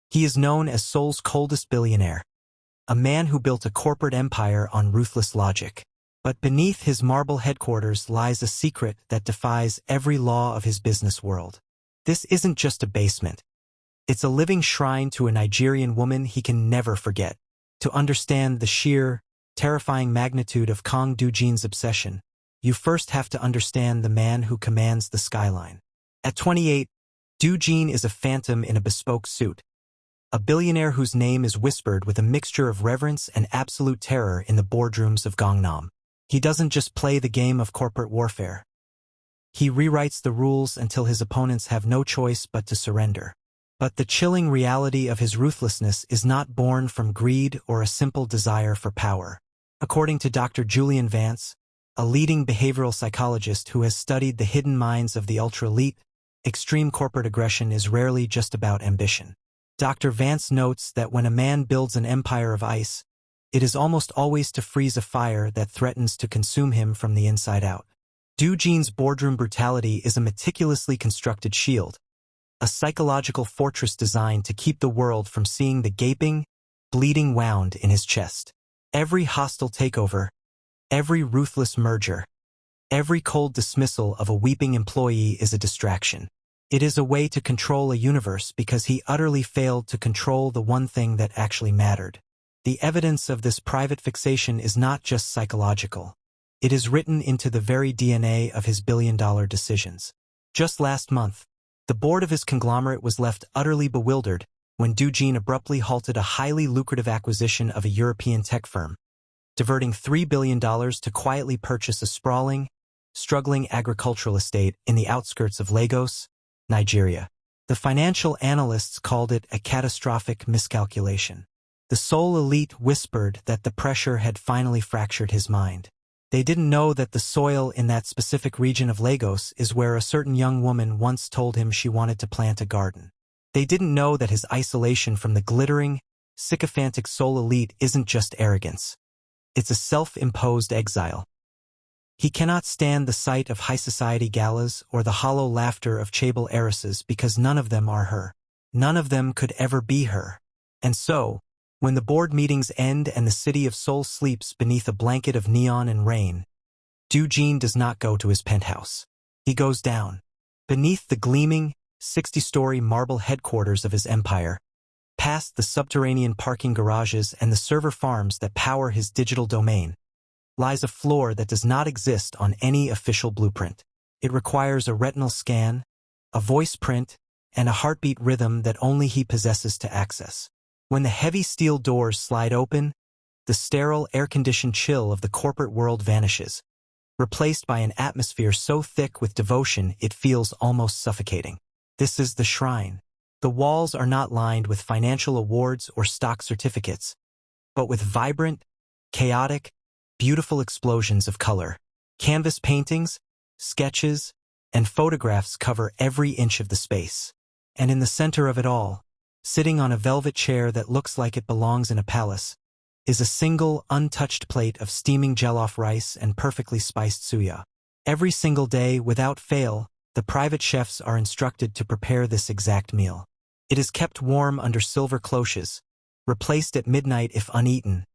He is known as Seoul's coldest billionaire, a man who built a corporate empire on ruthless logic. But beneath his marble headquarters lies a secret that defies every law of his business world. This isn't just a basement. It's a living shrine to a Nigerian woman he can never forget. To understand the sheer, terrifying magnitude of Kang Do-jin's obsession, you first have to understand the man who commands the skyline. At 28, Do-jin is a phantom in a bespoke suit, a billionaire whose name is whispered with a mixture of reverence and absolute terror in the boardrooms of Gangnam. He doesn't just play the game of corporate warfare. He rewrites the rules until his opponents have no choice but to surrender. But the chilling reality of his ruthlessness is not born from greed or a simple desire for power. According to Dr. Julian Vance, a leading behavioral psychologist who has studied the hidden minds of the ultra-elite, extreme corporate aggression is rarely just about ambition. Dr. Vance notes that when a man builds an empire of ice, it is almost always to freeze a fire that threatens to consume him from the inside out. Do-jin's boardroom brutality is a meticulously constructed shield, a psychological fortress designed to keep the world from seeing the gaping, bleeding wound in his chest. Every hostile takeover, every ruthless merger, every cold dismissal of a weeping employee is a distraction. It is a way to control a universe because he utterly failed to control the one thing that actually mattered. The evidence of this private fixation is not just psychological. It is written into the very DNA of his billion-dollar decisions. Just last month, the board of his conglomerate was left utterly bewildered when Do-jin abruptly halted a highly lucrative acquisition of a European tech firm, diverting $3 billion to quietly purchase a sprawling, struggling agricultural estate in the outskirts of Lagos, Nigeria. The financial analysts called it a catastrophic miscalculation. The Seoul elite whispered that the pressure had finally fractured his mind. They didn't know that the soil in that specific region of Lagos is where a certain young woman once told him she wanted to plant a garden. They didn't know that his isolation from the glittering, sycophantic Seoul elite isn't just arrogance. It's a self-imposed exile. He cannot stand the sight of high society galas or the hollow laughter of chaebol heiresses because none of them are her. None of them could ever be her. And so, when the board meetings end and the city of Seoul sleeps beneath a blanket of neon and rain, Do-jin does not go to his penthouse. He goes down, beneath the gleaming, 60-story marble headquarters of his empire, past the subterranean parking garages and the server farms that power his digital domain, lies a floor that does not exist on any official blueprint. It requires a retinal scan, a voice print, and a heartbeat rhythm that only he possesses to access. When the heavy steel doors slide open, the sterile, air-conditioned chill of the corporate world vanishes, replaced by an atmosphere so thick with devotion it feels almost suffocating. This is the shrine. The walls are not lined with financial awards or stock certificates, but with vibrant, chaotic, beautiful explosions of color. Canvas paintings, sketches, and photographs cover every inch of the space. And in the center of it all, sitting on a velvet chair that looks like it belongs in a palace, is a single, untouched plate of steaming jollof rice and perfectly spiced suya. Every single day, without fail, the private chefs are instructed to prepare this exact meal. It is kept warm under silver cloches, replaced at midnight if uneaten,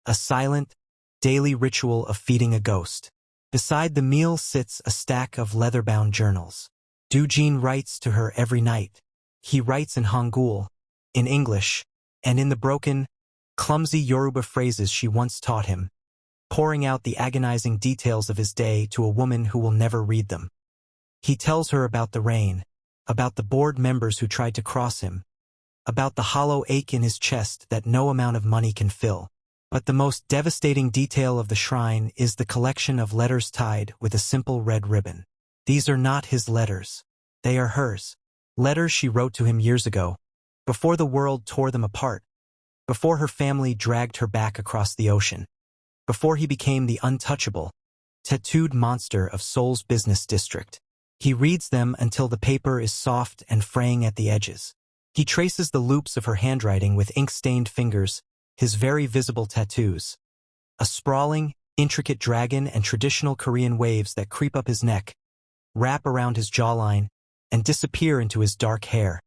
a silent, daily ritual of feeding a ghost. Beside the meal sits a stack of leather-bound journals. Do-jin writes to her every night. He writes in Hangul, in English, and in the broken, clumsy Yoruba phrases she once taught him, pouring out the agonizing details of his day to a woman who will never read them. He tells her about the rain, about the board members who tried to cross him, about the hollow ache in his chest that no amount of money can fill. But the most devastating detail of the shrine is the collection of letters tied with a simple red ribbon. These are not his letters. They are hers. Letters she wrote to him years ago, before the world tore them apart, before her family dragged her back across the ocean, before he became the untouchable, tattooed monster of Seoul's business district. He reads them until the paper is soft and fraying at the edges. He traces the loops of her handwriting with ink-stained fingers, his very visible tattoos. A sprawling, intricate dragon and traditional Korean waves that creep up his neck, wrap around his jawline, and disappear into his dark hair.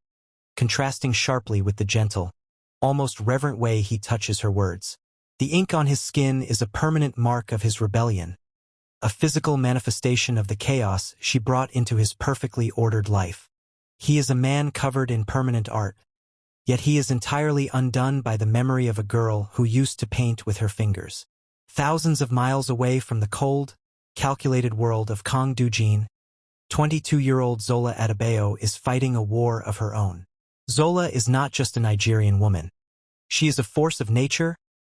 contrasting sharply with the gentle, almost reverent way he touches her words. The ink on his skin is a permanent mark of his rebellion, a physical manifestation of the chaos she brought into his perfectly ordered life. He is a man covered in permanent art, yet he is entirely undone by the memory of a girl who used to paint with her fingers. Thousands of miles away from the cold, calculated world of Kang Do-jin, 22-year-old Zola Adebayo is fighting a war of her own. Zola is not just a Nigerian woman. She is a force of nature,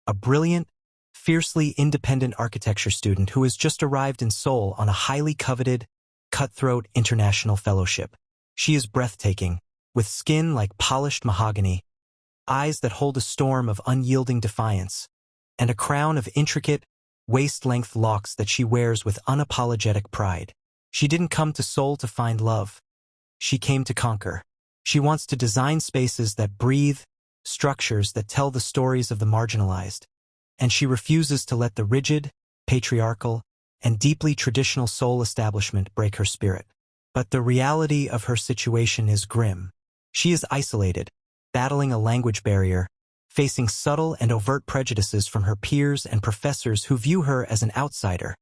a brilliant, fiercely independent architecture student who has just arrived in Seoul on a highly coveted, cutthroat international fellowship. She is breathtaking, with skin like polished mahogany, eyes that hold a storm of unyielding defiance, and a crown of intricate, waist-length locks that she wears with unapologetic pride. She didn't come to Seoul to find love. She came to conquer. She wants to design spaces that breathe, structures that tell the stories of the marginalized, and she refuses to let the rigid, patriarchal, and deeply traditional Seoul establishment break her spirit. But the reality of her situation is grim. She is isolated, battling a language barrier, facing subtle and overt prejudices from her peers and professors who view her as an outsider,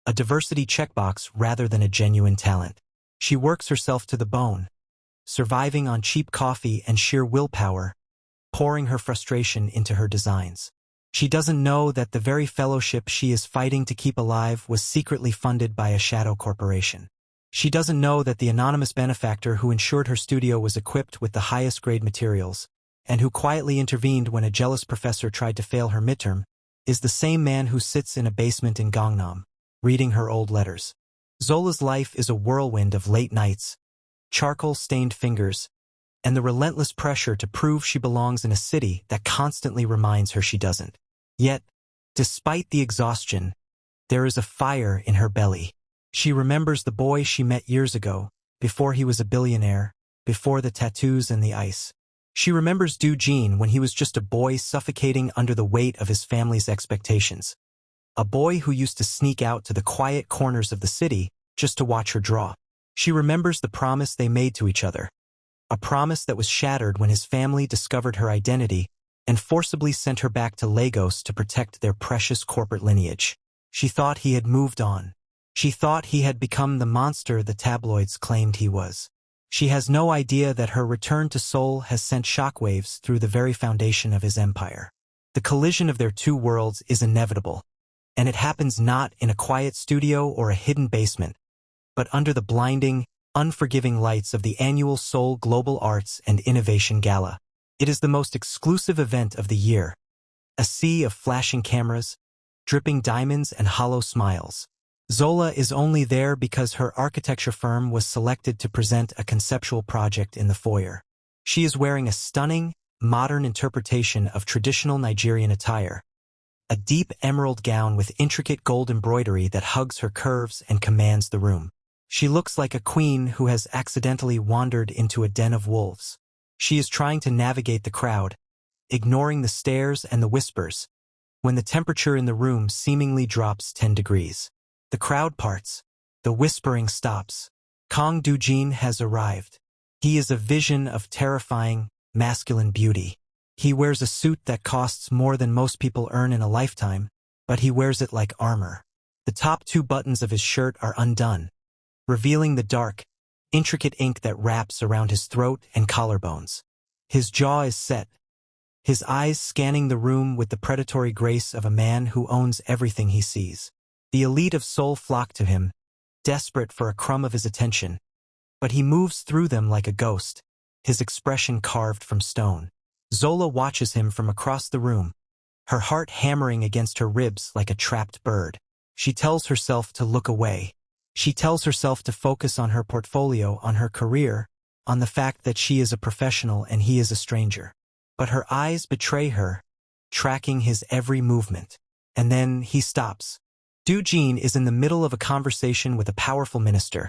a diversity checkbox rather than a genuine talent. She works herself to the bone, surviving on cheap coffee and sheer willpower, pouring her frustration into her designs. She doesn't know that the very fellowship she is fighting to keep alive was secretly funded by a shadow corporation. She doesn't know that the anonymous benefactor who ensured her studio was equipped with the highest grade materials, and who quietly intervened when a jealous professor tried to fail her midterm, is the same man who sits in a basement in Gangnam, reading her old letters. Zola's life is a whirlwind of late nights, charcoal-stained fingers, and the relentless pressure to prove she belongs in a city that constantly reminds her she doesn't. Yet, despite the exhaustion, there is a fire in her belly. She remembers the boy she met years ago, before he was a billionaire, before the tattoos and the ice. She remembers Do-jin when he was just a boy suffocating under the weight of his family's expectations. A boy who used to sneak out to the quiet corners of the city just to watch her draw. She remembers the promise they made to each other. A promise that was shattered when his family discovered her identity and forcibly sent her back to Lagos to protect their precious corporate lineage. She thought he had moved on. She thought he had become the monster the tabloids claimed he was. She has no idea that her return to Seoul has sent shockwaves through the very foundation of his empire. The collision of their two worlds is inevitable, and it happens not in a quiet studio or a hidden basement, but under the blinding, unforgiving lights of the annual Seoul Global Arts and Innovation Gala. It is the most exclusive event of the year, a sea of flashing cameras, dripping diamonds and hollow smiles. Zola is only there because her architecture firm was selected to present a conceptual project in the foyer. She is wearing a stunning, modern interpretation of traditional Nigerian attire, a deep emerald gown with intricate gold embroidery that hugs her curves and commands the room. She looks like a queen who has accidentally wandered into a den of wolves. She is trying to navigate the crowd, ignoring the stares and the whispers, when the temperature in the room seemingly drops 10 degrees. The crowd parts. The whispering stops. Kang Do-jin has arrived. He is a vision of terrifying, masculine beauty. He wears a suit that costs more than most people earn in a lifetime, but he wears it like armor. The top two buttons of his shirt are undone, revealing the dark, intricate ink that wraps around his throat and collarbones. His jaw is set, his eyes scanning the room with the predatory grace of a man who owns everything he sees. The elite of Seoul flock to him, desperate for a crumb of his attention, but he moves through them like a ghost, his expression carved from stone. Zola watches him from across the room, her heart hammering against her ribs like a trapped bird. She tells herself to look away. She tells herself to focus on her portfolio, on her career, on the fact that she is a professional and he is a stranger. But her eyes betray her, tracking his every movement. And then he stops. Do-jin is in the middle of a conversation with a powerful minister,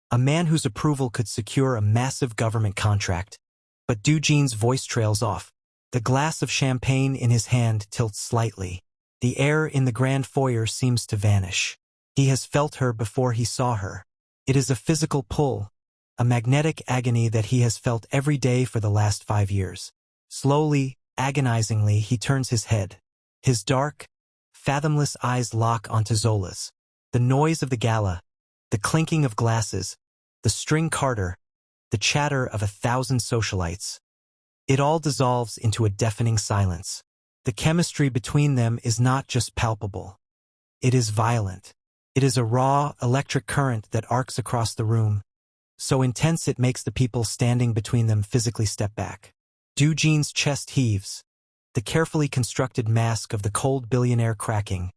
a man whose approval could secure a massive government contract. But Do-jin's voice trails off. The glass of champagne in his hand tilts slightly. The air in the grand foyer seems to vanish. He has felt her before he saw her. It is a physical pull, a magnetic agony that he has felt every day for the last 5 years. Slowly, agonizingly, he turns his head. His dark, fathomless eyes lock onto Zola's. The noise of the gala, the clinking of glasses, the string carter, the chatter of 1,000 socialites. It all dissolves into a deafening silence. The chemistry between them is not just palpable. It is violent. It is a raw, electric current that arcs across the room, so intense it makes the people standing between them physically step back. Doo-Jin's chest heaves, the carefully constructed mask of the cold billionaire cracking,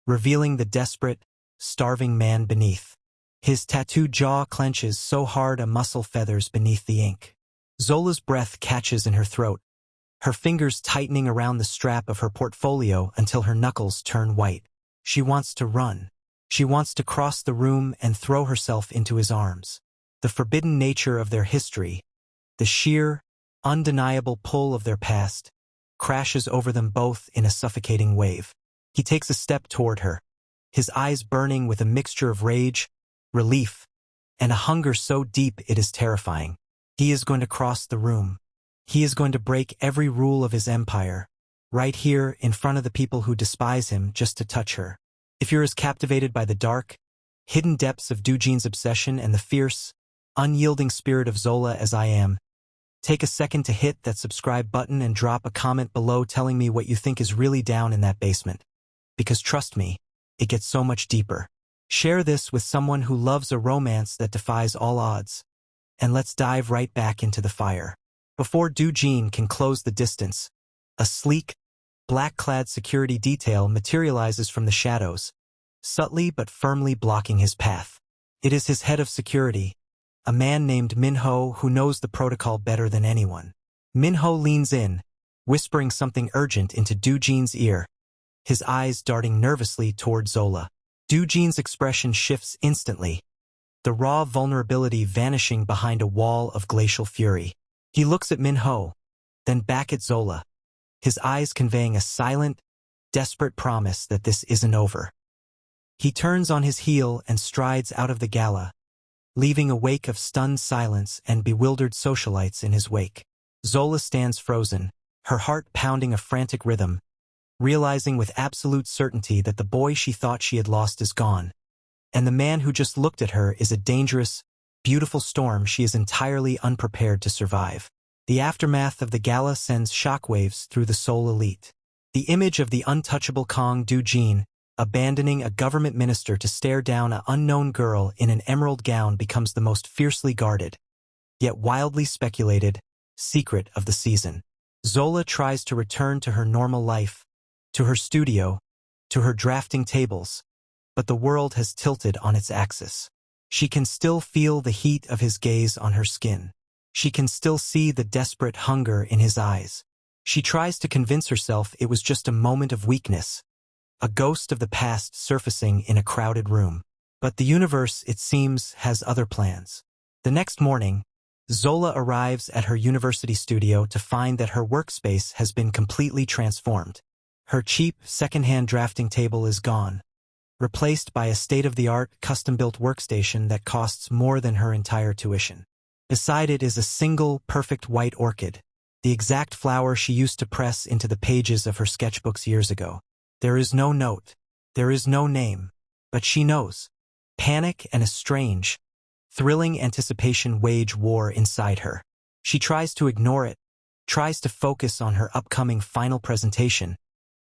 revealing the desperate, starving man beneath. His tattooed jaw clenches so hard a muscle feathers beneath the ink. Zola's breath catches in her throat, her fingers tightening around the strap of her portfolio until her knuckles turn white. She wants to run. She wants to cross the room and throw herself into his arms. The forbidden nature of their history, the sheer, undeniable pull of their past, crashes over them both in a suffocating wave. He takes a step toward her, his eyes burning with a mixture of rage, relief, and a hunger so deep it is terrifying. He is going to cross the room. He is going to break every rule of his empire, right here in front of the people who despise him, just to touch her. If you're as captivated by the dark, hidden depths of Doo-Jin's obsession and the fierce, unyielding spirit of Zola as I am, take a second to hit that subscribe button and drop a comment below telling me what you think is really down in that basement. Because trust me, it gets so much deeper. Share this with someone who loves a romance that defies all odds. And let's dive right back into the fire. Before Doo-Jin can close the distance, a sleek, black-clad security detail materializes from the shadows, subtly but firmly blocking his path. It is his head of security, a man named Minho who knows the protocol better than anyone. Minho leans in, whispering something urgent into Doo-Jin's ear, his eyes darting nervously toward Zola. Doo-Jin's expression shifts instantly, the raw vulnerability vanishing behind a wall of glacial fury. He looks at Minho, then back at Zola, his eyes conveying a silent, desperate promise that this isn't over. He turns on his heel and strides out of the gala, leaving a wake of stunned silence and bewildered socialites in his wake. Zola stands frozen, her heart pounding a frantic rhythm, realizing with absolute certainty that the boy she thought she had lost is gone, and the man who just looked at her is a dangerous, beautiful storm she is entirely unprepared to survive. The aftermath of the gala sends shockwaves through the Seoul elite. The image of the untouchable Kang Doo-Jin, abandoning a government minister to stare down an unknown girl in an emerald gown, becomes the most fiercely guarded, yet wildly speculated, secret of the season. Zola tries to return to her normal life, to her studio, to her drafting tables, but the world has tilted on its axis. She can still feel the heat of his gaze on her skin. She can still see the desperate hunger in his eyes. She tries to convince herself it was just a moment of weakness, a ghost of the past surfacing in a crowded room. But the universe, it seems, has other plans. The next morning, Zola arrives at her university studio to find that her workspace has been completely transformed. Her cheap, second-hand drafting table is gone, replaced by a state-of-the-art, custom-built workstation that costs more than her entire tuition. Beside it is a single, perfect white orchid, the exact flower she used to press into the pages of her sketchbooks years ago. There is no note. There is no name. But she knows. Panic and a strange, thrilling anticipation wage war inside her. She tries to ignore it, tries to focus on her upcoming final presentation,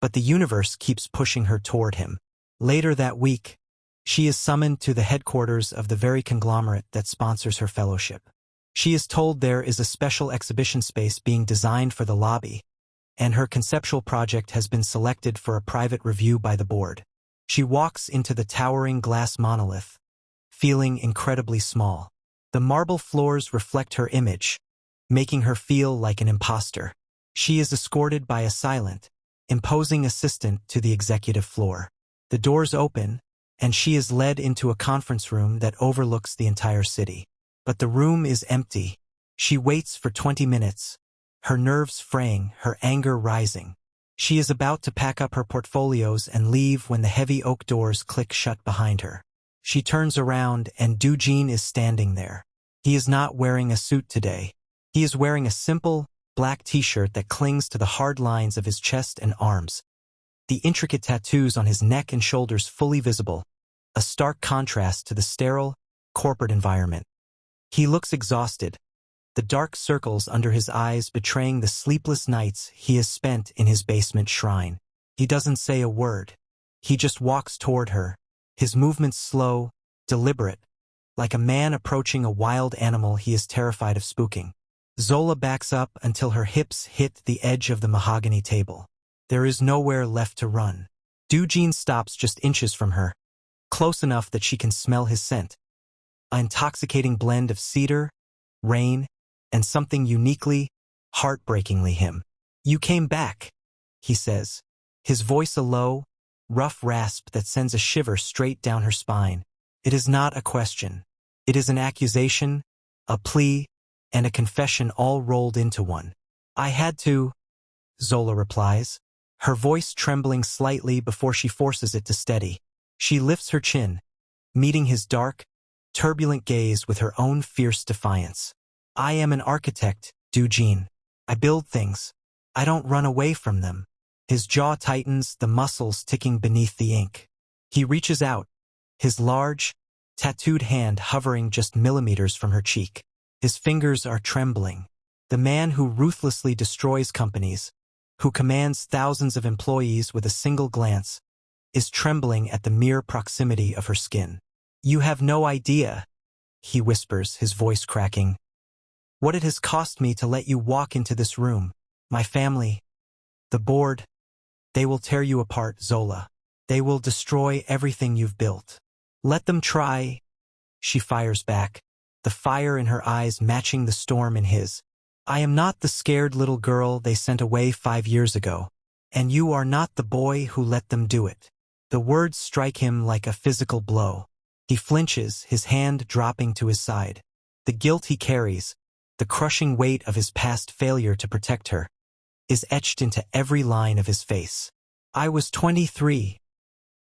but the universe keeps pushing her toward him. Later that week, she is summoned to the headquarters of the very conglomerate that sponsors her fellowship. She is told there is a special exhibition space being designed for the lobby, and her conceptual project has been selected for a private review by the board. She walks into the towering glass monolith, feeling incredibly small. The marble floors reflect her image, making her feel like an imposter. She is escorted by a silent, imposing assistant to the executive floor. The doors open, and she is led into a conference room that overlooks the entire city. But the room is empty. She waits for 20 minutes, her nerves fraying, her anger rising. She is about to pack up her portfolios and leave when the heavy oak doors click shut behind her. She turns around and Doo-Jin is standing there. He is not wearing a suit today. He is wearing a simple, black t-shirt that clings to the hard lines of his chest and arms. The intricate tattoos on his neck and shoulders fully visible, a stark contrast to the sterile, corporate environment. He looks exhausted, the dark circles under his eyes betraying the sleepless nights he has spent in his basement shrine. He doesn't say a word. He just walks toward her, his movements slow, deliberate, like a man approaching a wild animal he is terrified of spooking. Zola backs up until her hips hit the edge of the mahogany table. There is nowhere left to run. Doojin stops just inches from her, close enough that she can smell his scent. An intoxicating blend of cedar, rain, and something uniquely, heartbreakingly him. "You came back," he says, his voice a low, rough rasp that sends a shiver straight down her spine. It is not a question. It is an accusation, a plea, and a confession all rolled into one. "I had to," Zola replies, her voice trembling slightly before she forces it to steady. She lifts her chin, meeting his dark, turbulent gaze with her own fierce defiance. "I am an architect, Doojin. I build things. I don't run away from them." His jaw tightens, the muscles ticking beneath the ink. He reaches out, his large, tattooed hand hovering just millimeters from her cheek. His fingers are trembling. The man who ruthlessly destroys companies, who commands thousands of employees with a single glance, is trembling at the mere proximity of her skin. "You have no idea," he whispers, his voice cracking, "what it has cost me to let you walk into this room. My family, the board, they will tear you apart, Zola. They will destroy everything you've built." "Let them try," she fires back, the fire in her eyes matching the storm in his. "I am not the scared little girl they sent away 5 years ago, and you are not the boy who let them do it." The words strike him like a physical blow. He flinches, his hand dropping to his side. The guilt he carries, the crushing weight of his past failure to protect her, is etched into every line of his face. "I was 23,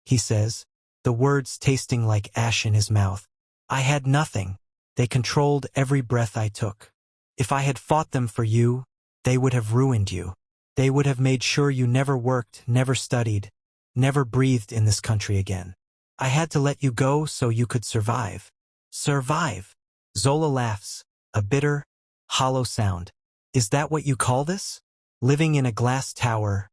he says, the words tasting like ash in his mouth. "I had nothing. They controlled every breath I took. If I had fought them for you, they would have ruined you. They would have made sure you never worked, never studied, never breathed in this country again. I had to let you go so you could survive." "Survive?" Zola laughs, a bitter, hollow sound. "Is that what you call this? Living in a glass tower,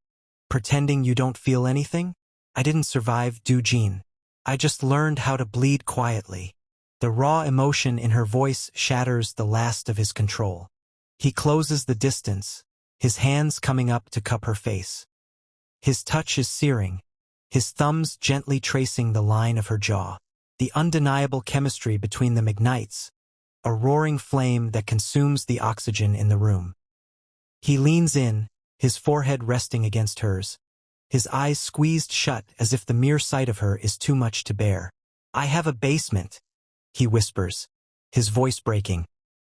pretending you don't feel anything?" "I didn't survive, Doojin. I just learned how to bleed quietly." The raw emotion in her voice shatters the last of his control. He closes the distance, his hands coming up to cup her face. His touch is searing, his thumbs gently tracing the line of her jaw. The undeniable chemistry between them ignites, a roaring flame that consumes the oxygen in the room. He leans in, his forehead resting against hers, his eyes squeezed shut as if the mere sight of her is too much to bear. "I have a basement," he whispers, his voice breaking,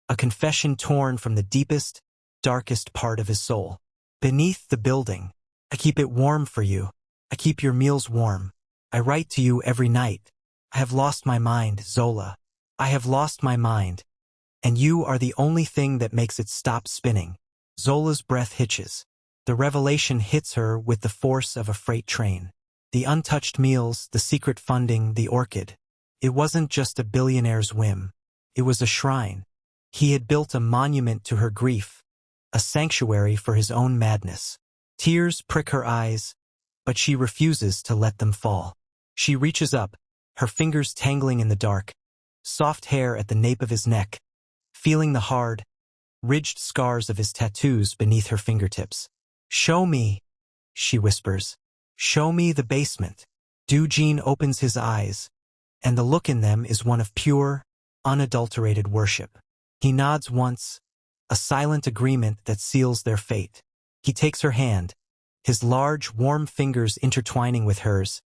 a confession torn from the deepest, darkest part of his soul. "Beneath the building. I keep it warm for you. I keep your meals warm. I write to you every night. I have lost my mind, Zola. I have lost my mind. And you are the only thing that makes it stop spinning." Zola's breath hitches. The revelation hits her with the force of a freight train. The untouched meals, the secret funding, the orchid. It wasn't just a billionaire's whim. It was a shrine. He had built a monument to her grief, a sanctuary for his own madness. Tears prick her eyes, but she refuses to let them fall. She reaches up, her fingers tangling in the dark, soft hair at the nape of his neck, feeling the hard, ridged scars of his tattoos beneath her fingertips. "Show me," she whispers. "Show me the basement." Doojin opens his eyes, and the look in them is one of pure, unadulterated worship. He nods once, a silent agreement that seals their fate. He takes her hand, his large, warm fingers intertwining with hers,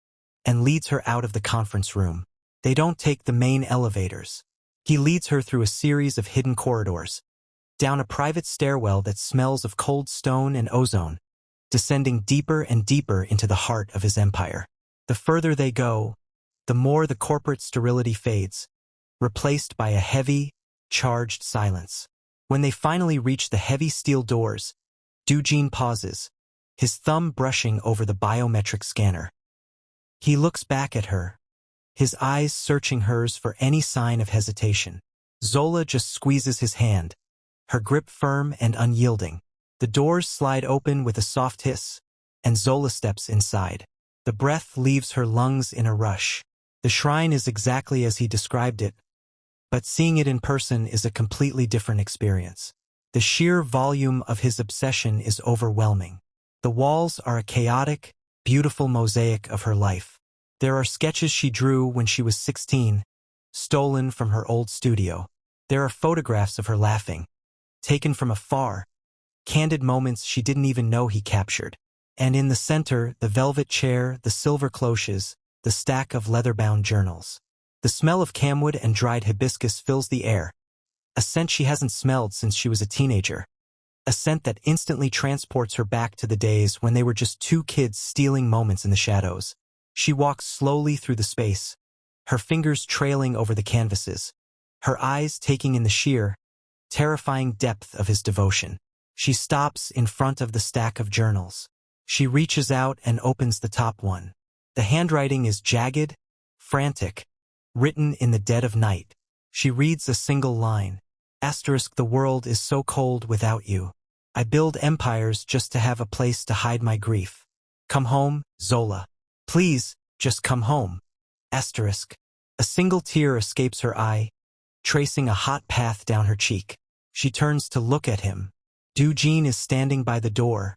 and leads her out of the conference room. They don't take the main elevators. He leads her through a series of hidden corridors, down a private stairwell that smells of cold stone and ozone, descending deeper and deeper into the heart of his empire. The further they go, the more the corporate sterility fades, replaced by a heavy, charged silence. When they finally reach the heavy steel doors, Dujin pauses, his thumb brushing over the biometric scanner. He looks back at her, his eyes searching hers for any sign of hesitation. Zola just squeezes his hand, her grip firm and unyielding. The doors slide open with a soft hiss, and Zola steps inside. The breath leaves her lungs in a rush. The shrine is exactly as he described it, but seeing it in person is a completely different experience. The sheer volume of his obsession is overwhelming. The walls are a chaotic, beautiful mosaic of her life. There are sketches she drew when she was 16, stolen from her old studio. There are photographs of her laughing, taken from afar, candid moments she didn't even know he captured. And in the center, the velvet chair, the silver cloches, the stack of leather-bound journals. The smell of camwood and dried hibiscus fills the air, a scent she hasn't smelled since she was a teenager. A scent that instantly transports her back to the days when they were just two kids stealing moments in the shadows. She walks slowly through the space, her fingers trailing over the canvases, her eyes taking in the sheer, terrifying depth of his devotion. She stops in front of the stack of journals. She reaches out and opens the top one. The handwriting is jagged, frantic, written in the dead of night. She reads a single line. Asterisk, the world is so cold without you. I build empires just to have a place to hide my grief. Come home, Zola. Please, just come home. Asterisk. A single tear escapes her eye, tracing a hot path down her cheek. She turns to look at him. Dujin is standing by the door,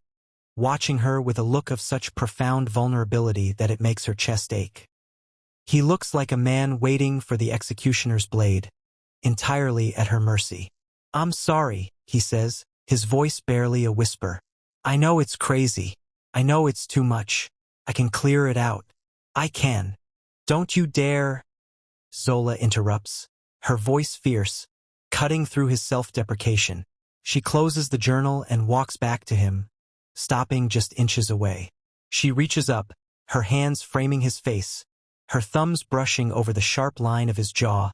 watching her with a look of such profound vulnerability that it makes her chest ache. He looks like a man waiting for the executioner's blade, entirely at her mercy. I'm sorry, he says, his voice barely a whisper. I know it's crazy. I know it's too much. I can clear it out. I can. Don't you dare. Zola interrupts, her voice fierce, cutting through his self-deprecation. She closes the journal and walks back to him, stopping just inches away. She reaches up, her hands framing his face, her thumbs brushing over the sharp line of his jaw,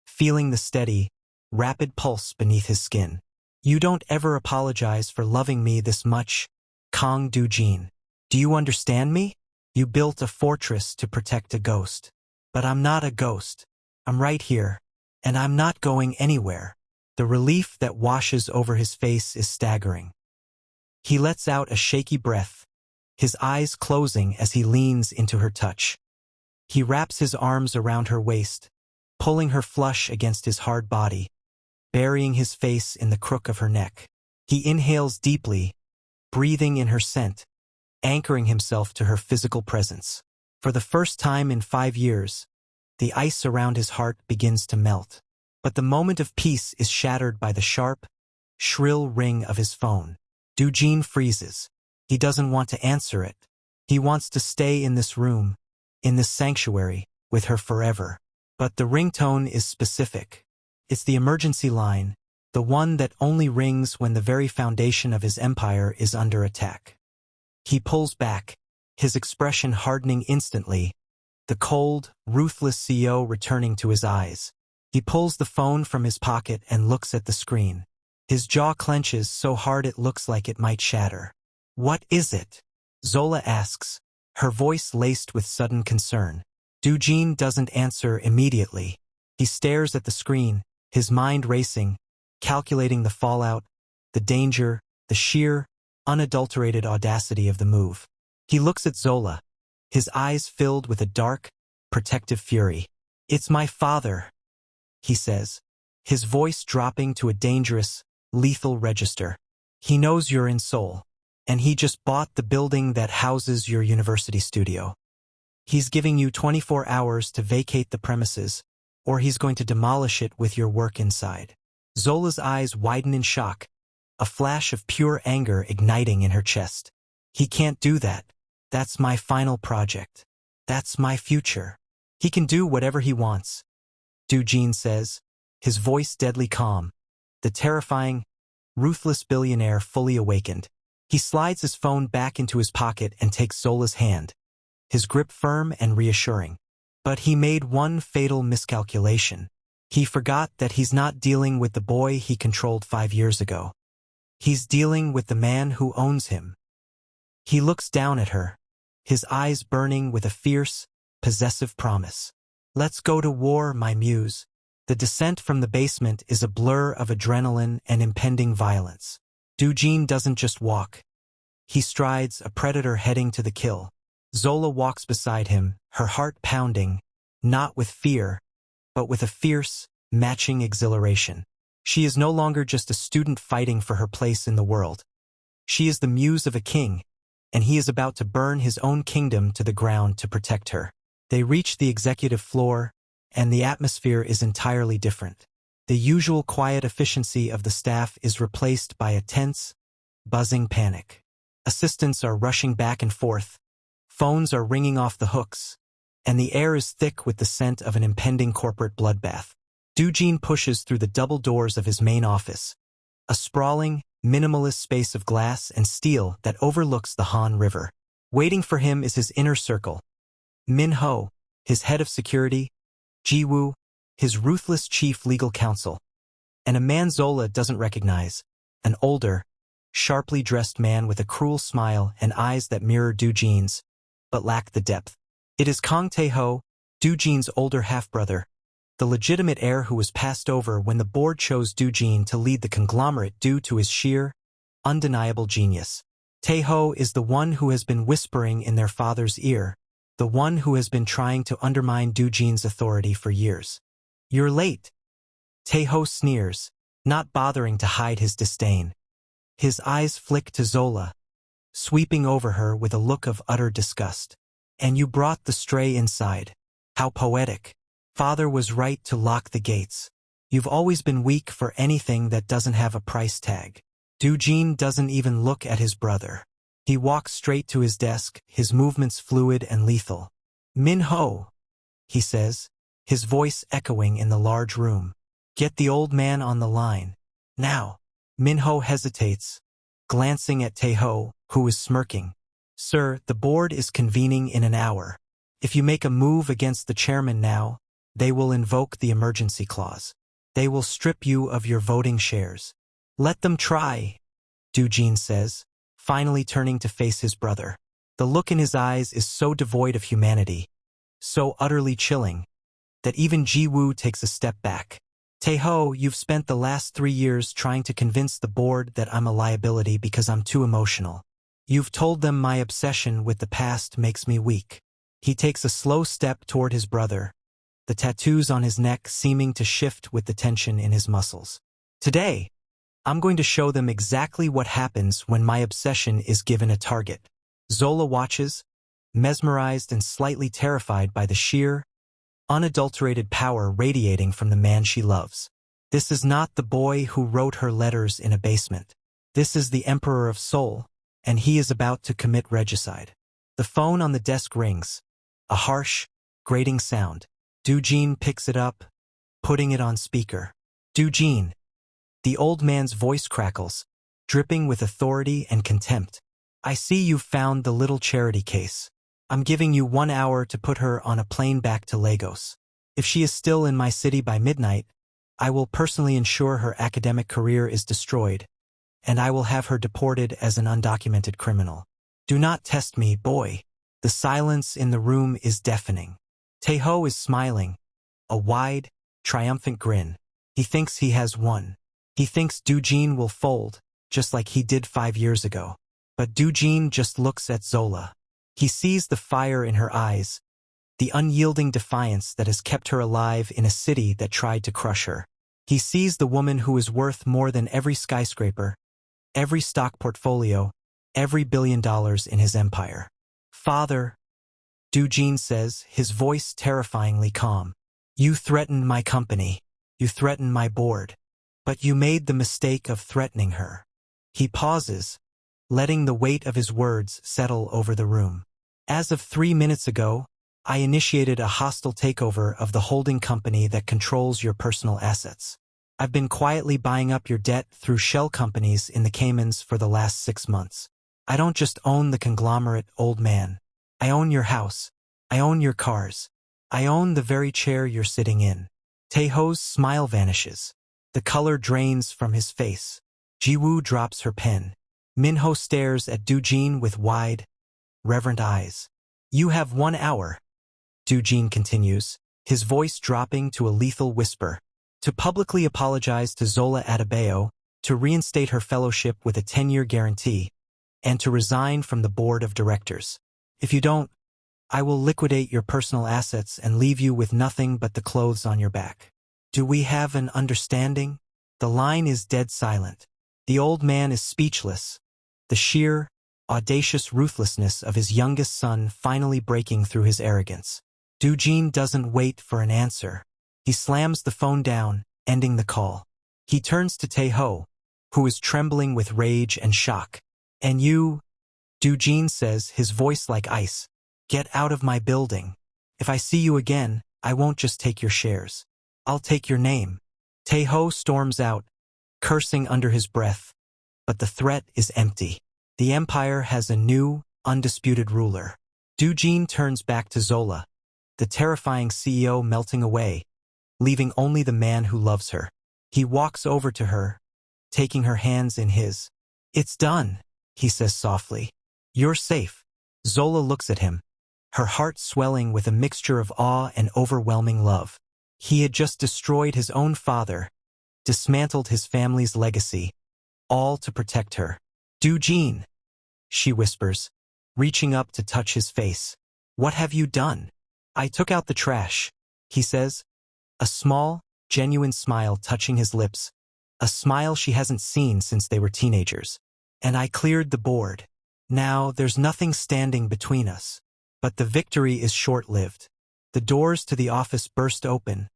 feeling the steady, rapid pulse beneath his skin. You don't ever apologize for loving me this much, Kang Dujin. Do you understand me? You built a fortress to protect a ghost. But I'm not a ghost. I'm right here, and I'm not going anywhere. The relief that washes over his face is staggering. He lets out a shaky breath, his eyes closing as he leans into her touch. He wraps his arms around her waist, pulling her flush against his hard body, burying his face in the crook of her neck. He inhales deeply, breathing in her scent, anchoring himself to her physical presence. For the first time in 5 years, the ice around his heart begins to melt. But the moment of peace is shattered by the sharp, shrill ring of his phone. Dujin freezes. He doesn't want to answer it. He wants to stay in this room, in this sanctuary, with her forever. But the ringtone is specific. It's the emergency line, the one that only rings when the very foundation of his empire is under attack. He pulls back, his expression hardening instantly, the cold, ruthless CEO returning to his eyes. He pulls the phone from his pocket and looks at the screen. His jaw clenches so hard it looks like it might shatter. What is it? Zola asks, her voice laced with sudden concern. Dujin doesn't answer immediately. He stares at the screen, his mind racing, calculating the fallout, the danger, the sheer, unadulterated audacity of the move. He looks at Zola, his eyes filled with a dark, protective fury. It's my father, he says, his voice dropping to a dangerous, lethal register. He knows you're in Seoul, and he just bought the building that houses your university studio. He's giving you 24 hours to vacate the premises, or he's going to demolish it with your work inside. Zola's eyes widen in shock, a flash of pure anger igniting in her chest. He can't do that. That's my final project. That's my future. He can do whatever he wants, Dujin says, his voice deadly calm, the terrifying, ruthless billionaire fully awakened. He slides his phone back into his pocket and takes Zola's hand, his grip firm and reassuring. But he made one fatal miscalculation. He forgot that he's not dealing with the boy he controlled 5 years ago. He's dealing with the man who owns him. He looks down at her, his eyes burning with a fierce, possessive promise. Let's go to war, my muse. The descent from the basement is a blur of adrenaline and impending violence. Dujin doesn't just walk. He strides, a predator heading to the kill. Zola walks beside him, her heart pounding, not with fear, but with a fierce, matching exhilaration. She is no longer just a student fighting for her place in the world. She is the muse of a king, and he is about to burn his own kingdom to the ground to protect her. They reach the executive floor, and the atmosphere is entirely different. The usual quiet efficiency of the staff is replaced by a tense, buzzing panic. Assistants are rushing back and forth, phones are ringing off the hooks, and the air is thick with the scent of an impending corporate bloodbath. Dujin pushes through the double doors of his main office, a sprawling, minimalist space of glass and steel that overlooks the Han River. Waiting for him is his inner circle. Min Ho, his head of security, Ji Woo, his ruthless chief legal counsel, and a man Zola doesn't recognize, an older, sharply dressed man with a cruel smile and eyes that mirror Dujin's, but lack the depth. It is Kang Tae-ho, Dujin's older half-brother, the legitimate heir who was passed over when the board chose Dujin to lead the conglomerate due to his sheer, undeniable genius. Tae-ho is the one who has been whispering in their father's ear, the one who has been trying to undermine Dujin's authority for years. You're late. Tae-ho sneers, not bothering to hide his disdain. His eyes flick to Zola, sweeping over her with a look of utter disgust. And you brought the stray inside. How poetic. Father was right to lock the gates. You've always been weak for anything that doesn't have a price tag. Dujin doesn't even look at his brother. He walks straight to his desk, his movements fluid and lethal. Min Ho, he says, his voice echoing in the large room. Get the old man on the line. Now. Min Ho hesitates, glancing at Tae-ho, who is smirking. Sir, the board is convening in an hour. If you make a move against the chairman now, they will invoke the emergency clause. They will strip you of your voting shares. Let them try, Dujin says, finally turning to face his brother. The look in his eyes is so devoid of humanity, so utterly chilling, that even Ji Woo takes a step back. Tae-ho, you've spent the last 3 years trying to convince the board that I'm a liability because I'm too emotional. You've told them my obsession with the past makes me weak. He takes a slow step toward his brother, the tattoos on his neck seeming to shift with the tension in his muscles. Today, I'm going to show them exactly what happens when my obsession is given a target. Zola watches, mesmerized and slightly terrified by the sheer, unadulterated power radiating from the man she loves. This is not the boy who wrote her letters in a basement. This is the Emperor of Seoul, and he is about to commit regicide. The phone on the desk rings, a harsh, grating sound. Dujin picks it up, putting it on speaker. Dujin. The old man's voice crackles, dripping with authority and contempt. I see you've found the little charity case. I'm giving you 1 hour to put her on a plane back to Lagos. If she is still in my city by midnight, I will personally ensure her academic career is destroyed, and I will have her deported as an undocumented criminal. Do not test me, boy. The silence in the room is deafening. Tae-ho is smiling, a wide, triumphant grin. He thinks he has won. He thinks Dujin will fold, just like he did 5 years ago. But Dujin just looks at Zola. He sees the fire in her eyes, the unyielding defiance that has kept her alive in a city that tried to crush her. He sees the woman who is worth more than every skyscraper, every stock portfolio, every $1 billion in his empire. Father, Dujin says, his voice terrifyingly calm. You threatened my company. You threatened my board. But you made the mistake of threatening her. He pauses, letting the weight of his words settle over the room. As of 3 minutes ago, I initiated a hostile takeover of the holding company that controls your personal assets. I've been quietly buying up your debt through shell companies in the Caymans for the last 6 months. I don't just own the conglomerate, old man. I own your house. I own your cars. I own the very chair you're sitting in. Taeho's smile vanishes. The color drains from his face. Jiwoo drops her pen. Minho stares at Doojin with wide, reverent eyes. You have 1 hour, Doojin continues, his voice dropping to a lethal whisper, to publicly apologize to Zola Adebayo, to reinstate her fellowship with a 10-year guarantee, and to resign from the board of directors. If you don't, I will liquidate your personal assets and leave you with nothing but the clothes on your back. Do we have an understanding? The line is dead silent. The old man is speechless. The sheer, audacious ruthlessness of his youngest son finally breaking through his arrogance. Doojin doesn't wait for an answer. He slams the phone down, ending the call. He turns to Taeho, who is trembling with rage and shock. And you, Doojin says, his voice like ice, get out of my building. If I see you again, I won't just take your shares. I'll take your name. Taeho storms out, cursing under his breath. But the threat is empty. The empire has a new, undisputed ruler. Doojin turns back to Zola, the terrifying CEO melting away, leaving only the man who loves her. He walks over to her, taking her hands in his. It's done, he says softly. You're safe. Zola looks at him, her heart swelling with a mixture of awe and overwhelming love. He had just destroyed his own father, dismantled his family's legacy, all to protect her. Doojin, she whispers, reaching up to touch his face. What have you done? I took out the trash, he says, a small, genuine smile touching his lips, a smile she hasn't seen since they were teenagers. And I cleared the board. Now there's nothing standing between us. But the victory is short-lived. The doors to the office burst open,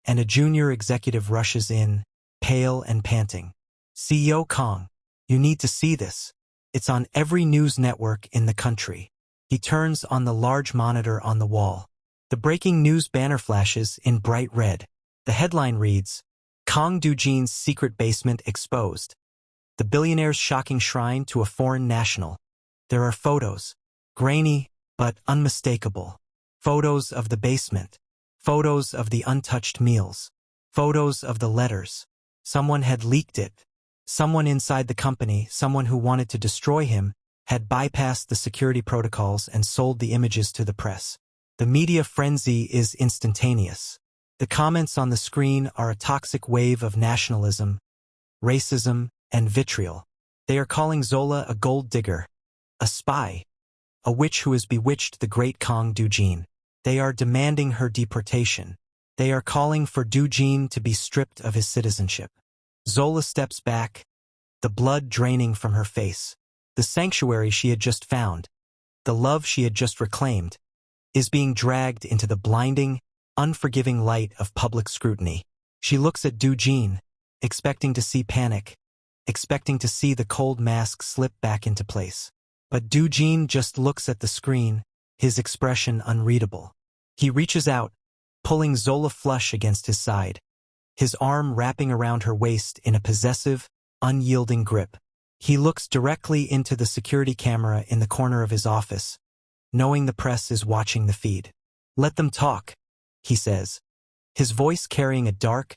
and a junior executive rushes in, pale and panting. CEO Kong, you need to see this. It's on every news network in the country. He turns on the large monitor on the wall. The breaking news banner flashes in bright red. The headline reads, Kong Doojin's secret basement exposed. The billionaire's shocking shrine to a foreign national. There are photos, grainy but unmistakable. Photos of the basement. Photos of the untouched meals. Photos of the letters. Someone had leaked it. Someone inside the company, someone who wanted to destroy him, had bypassed the security protocols and sold the images to the press. The media frenzy is instantaneous. The comments on the screen are a toxic wave of nationalism, racism, and vitriol. They are calling Zola a gold digger, a spy, a witch who has bewitched the great Kong Doojin. They are demanding her deportation. They are calling for Doojin to be stripped of his citizenship. Zola steps back, the blood draining from her face. The sanctuary she had just found, the love she had just reclaimed, is being dragged into the blinding, unforgiving light of public scrutiny. She looks at Doojin, expecting to see panic, expecting to see the cold mask slip back into place. But Doojin just looks at the screen, his expression unreadable. He reaches out, pulling Zola flush against his side, his arm wrapping around her waist in a possessive, unyielding grip. He looks directly into the security camera in the corner of his office, knowing the press is watching the feed. Let them talk, he says, his voice carrying a dark,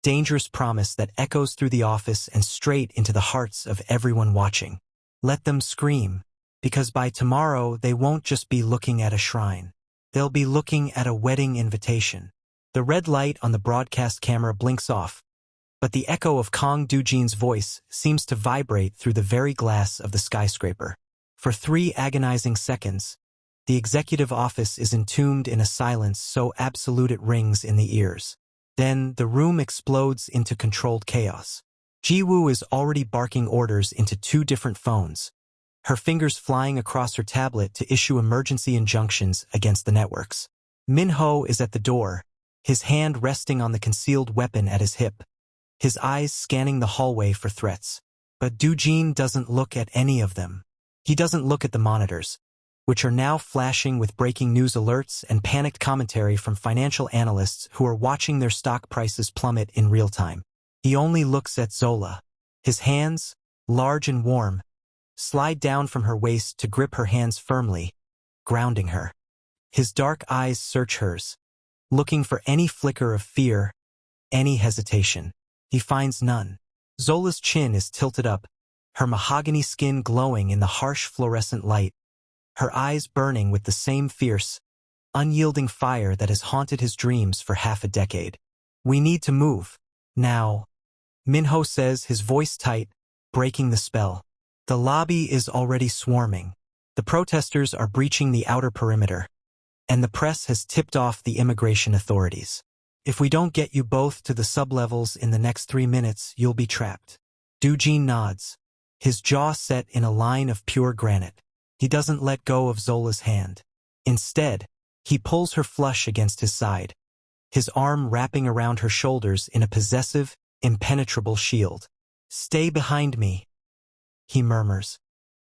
dangerous promise that echoes through the office and straight into the hearts of everyone watching. Let them scream, because by tomorrow they won't just be looking at a shrine. They'll be looking at a wedding invitation. The red light on the broadcast camera blinks off, but the echo of Kong Doojin's voice seems to vibrate through the very glass of the skyscraper. For 3 agonizing seconds, the executive office is entombed in a silence so absolute it rings in the ears. Then the room explodes into controlled chaos. Jiwoo is already barking orders into 2 different phones, her fingers flying across her tablet to issue emergency injunctions against the networks. Minho is at the door, his hand resting on the concealed weapon at his hip, his eyes scanning the hallway for threats. But Doojin doesn't look at any of them. He doesn't look at the monitors, which are now flashing with breaking news alerts and panicked commentary from financial analysts who are watching their stock prices plummet in real time. He only looks at Zola. His hands, large and warm, slide down from her waist to grip her hands firmly, grounding her. His dark eyes search hers, looking for any flicker of fear, any hesitation. He finds none. Zola's chin is tilted up, her mahogany skin glowing in the harsh fluorescent light, her eyes burning with the same fierce, unyielding fire that has haunted his dreams for half a decade. "We need to move. Now," Minho says, his voice tight, breaking the spell. The lobby is already swarming. The protesters are breaching the outer perimeter, and the press has tipped off the immigration authorities. "If we don't get you both to the sublevels in the next 3 minutes, you'll be trapped." Dujin nods, his jaw set in a line of pure granite. He doesn't let go of Zola's hand. Instead, he pulls her flush against his side, his arm wrapping around her shoulders in a possessive, impenetrable shield. "Stay behind me," he murmurs,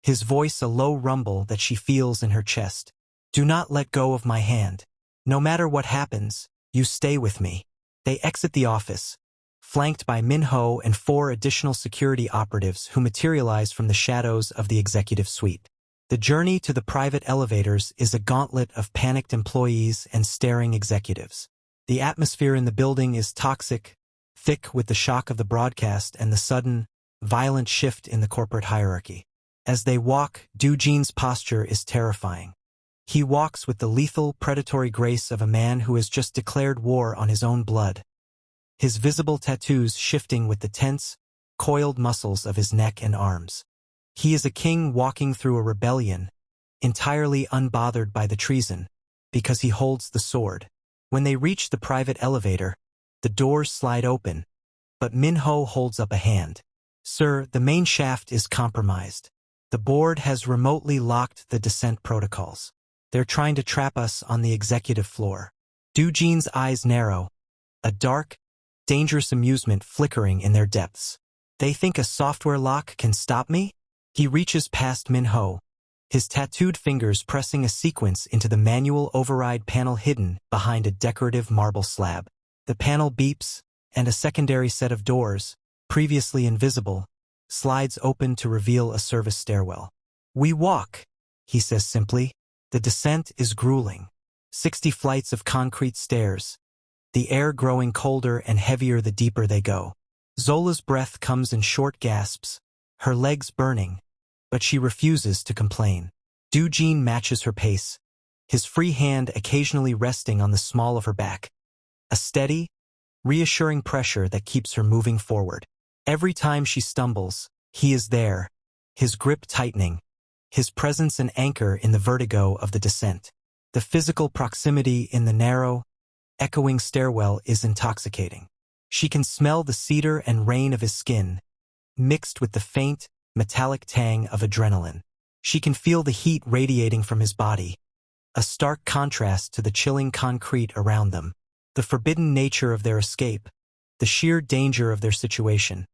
his voice a low rumble that she feels in her chest. "Do not let go of my hand. No matter what happens, you stay with me." They exit the office, flanked by Minho and 4 additional security operatives who materialize from the shadows of the executive suite. The journey to the private elevators is a gauntlet of panicked employees and staring executives. The atmosphere in the building is toxic, thick with the shock of the broadcast and the sudden, violent shift in the corporate hierarchy. As they walk, Dujin's posture is terrifying. He walks with the lethal, predatory grace of a man who has just declared war on his own blood, his visible tattoos shifting with the tense, coiled muscles of his neck and arms. He is a king walking through a rebellion, entirely unbothered by the treason, because he holds the sword. When they reach the private elevator, the doors slide open, but Minho holds up a hand. "Sir, the main shaft is compromised. The board has remotely locked the descent protocols. They're trying to trap us on the executive floor." Dujin's eyes narrow, a dark, dangerous amusement flickering in their depths. "They think a software lock can stop me?" He reaches past Minho, his tattooed fingers pressing a sequence into the manual override panel hidden behind a decorative marble slab. The panel beeps, and a secondary set of doors, previously invisible, slides open to reveal a service stairwell. "We walk," he says simply. The descent is grueling. 60 flights of concrete stairs, the air growing colder and heavier the deeper they go. Zola's breath comes in short gasps, her legs burning, but she refuses to complain. Dujin matches her pace, his free hand occasionally resting on the small of her back. A steady, reassuring pressure that keeps her moving forward. Every time she stumbles, he is there, his grip tightening, his presence an anchor in the vertigo of the descent. The physical proximity in the narrow, echoing stairwell is intoxicating. She can smell the cedar and rain of his skin, mixed with the faint, metallic tang of adrenaline. She can feel the heat radiating from his body, a stark contrast to the chilling concrete around them. The forbidden nature of their escape, the sheer danger of their situation,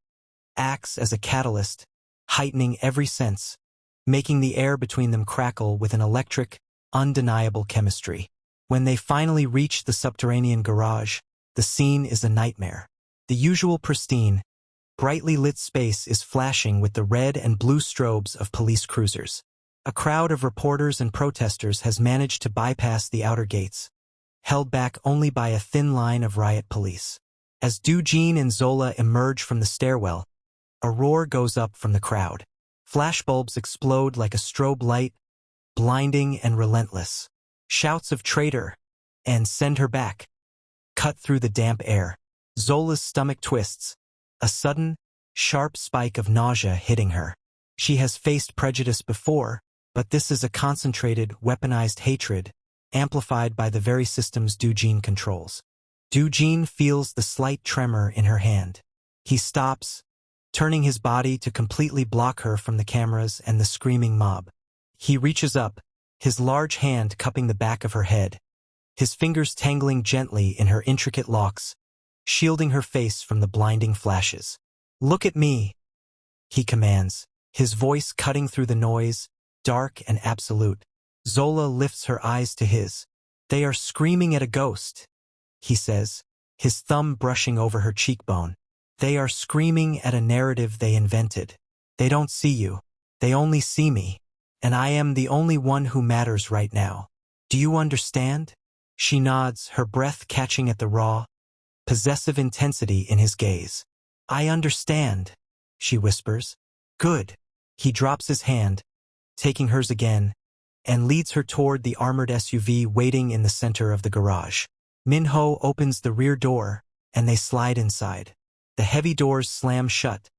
acts as a catalyst, heightening every sense, making the air between them crackle with an electric, undeniable chemistry. When they finally reach the subterranean garage, the scene is a nightmare. The usual pristine, brightly lit space is flashing with the red and blue strobes of police cruisers. A crowd of reporters and protesters has managed to bypass the outer gates, held back only by a thin line of riot police. As Dujin and Zola emerge from the stairwell, a roar goes up from the crowd. Flashbulbs explode like a strobe light, blinding and relentless. Shouts of "traitor" and "send her back" cut through the damp air. Zola's stomach twists, a sudden, sharp spike of nausea hitting her. She has faced prejudice before, but this is a concentrated, weaponized hatred, amplified by the very systems Dujin controls. Dujin feels the slight tremor in her hand. He stops, turning his body to completely block her from the cameras and the screaming mob. He reaches up, his large hand cupping the back of her head, his fingers tangling gently in her intricate locks, shielding her face from the blinding flashes. "Look at me," he commands, his voice cutting through the noise, dark and absolute. Zola lifts her eyes to his. "They are screaming at a ghost," he says, his thumb brushing over her cheekbone. "They are screaming at a narrative they invented. They don't see you. They only see me. And I am the only one who matters right now. Do you understand?" She nods, her breath catching at the raw, possessive intensity in his gaze. "I understand," she whispers. "Good." He drops his hand, taking hers again, and leads her toward the armored SUV waiting in the center of the garage. Minho opens the rear door, and they slide inside. The heavy doors slam shut,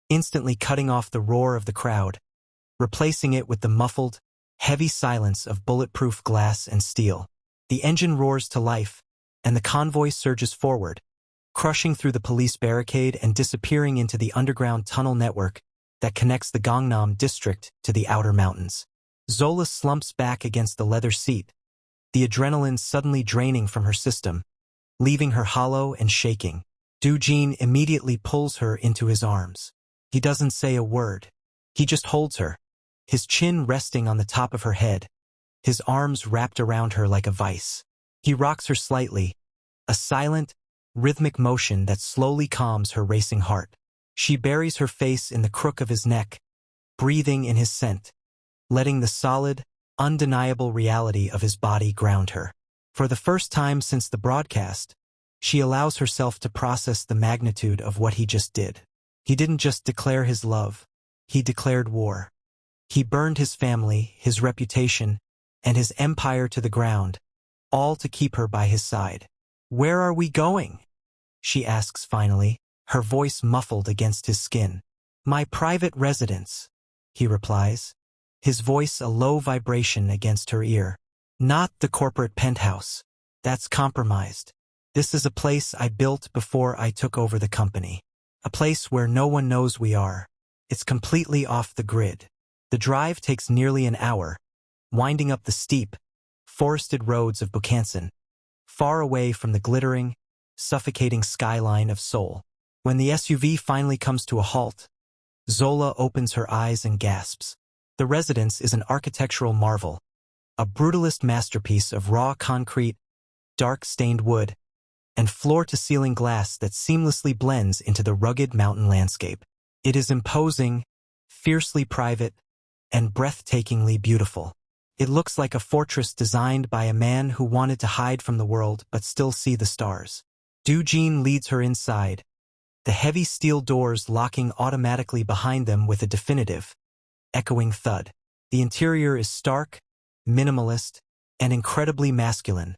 instantly cutting off the roar of the crowd, replacing it with the muffled, heavy silence of bulletproof glass and steel. The engine roars to life, and the convoy surges forward, crushing through the police barricade and disappearing into the underground tunnel network that connects the Gangnam district to the outer mountains. Zola slumps back against the leather seat, the adrenaline suddenly draining from her system, leaving her hollow and shaking. Doo-jin immediately pulls her into his arms. He doesn't say a word. He just holds her, his chin resting on the top of her head, his arms wrapped around her like a vice. He rocks her slightly, a silent, rhythmic motion that slowly calms her racing heart. She buries her face in the crook of his neck, breathing in his scent, letting the solid, undeniable reality of his body ground her. For the first time since the broadcast, she allows herself to process the magnitude of what he just did. He didn't just declare his love, he declared war. He burned his family, his reputation, and his empire to the ground, all to keep her by his side. "Where are we going?" she asks finally, her voice muffled against his skin. "My private residence," he replies, his voice a low vibration against her ear. "Not the corporate penthouse. That's compromised. This is a place I built before I took over the company. A place where no one knows we are. It's completely off the grid." The drive takes nearly an hour, winding up the steep, forested roads of Bukhansan, far away from the glittering, suffocating skyline of Seoul. When the SUV finally comes to a halt, Zola opens her eyes and gasps. The residence is an architectural marvel, a brutalist masterpiece of raw concrete, dark-stained wood, and floor-to-ceiling glass that seamlessly blends into the rugged mountain landscape. It is imposing, fiercely private, and breathtakingly beautiful. It looks like a fortress designed by a man who wanted to hide from the world but still see the stars. Doo-jin leads her inside, the heavy steel doors locking automatically behind them with a definitive, echoing thud. The interior is stark, minimalist, and incredibly masculine,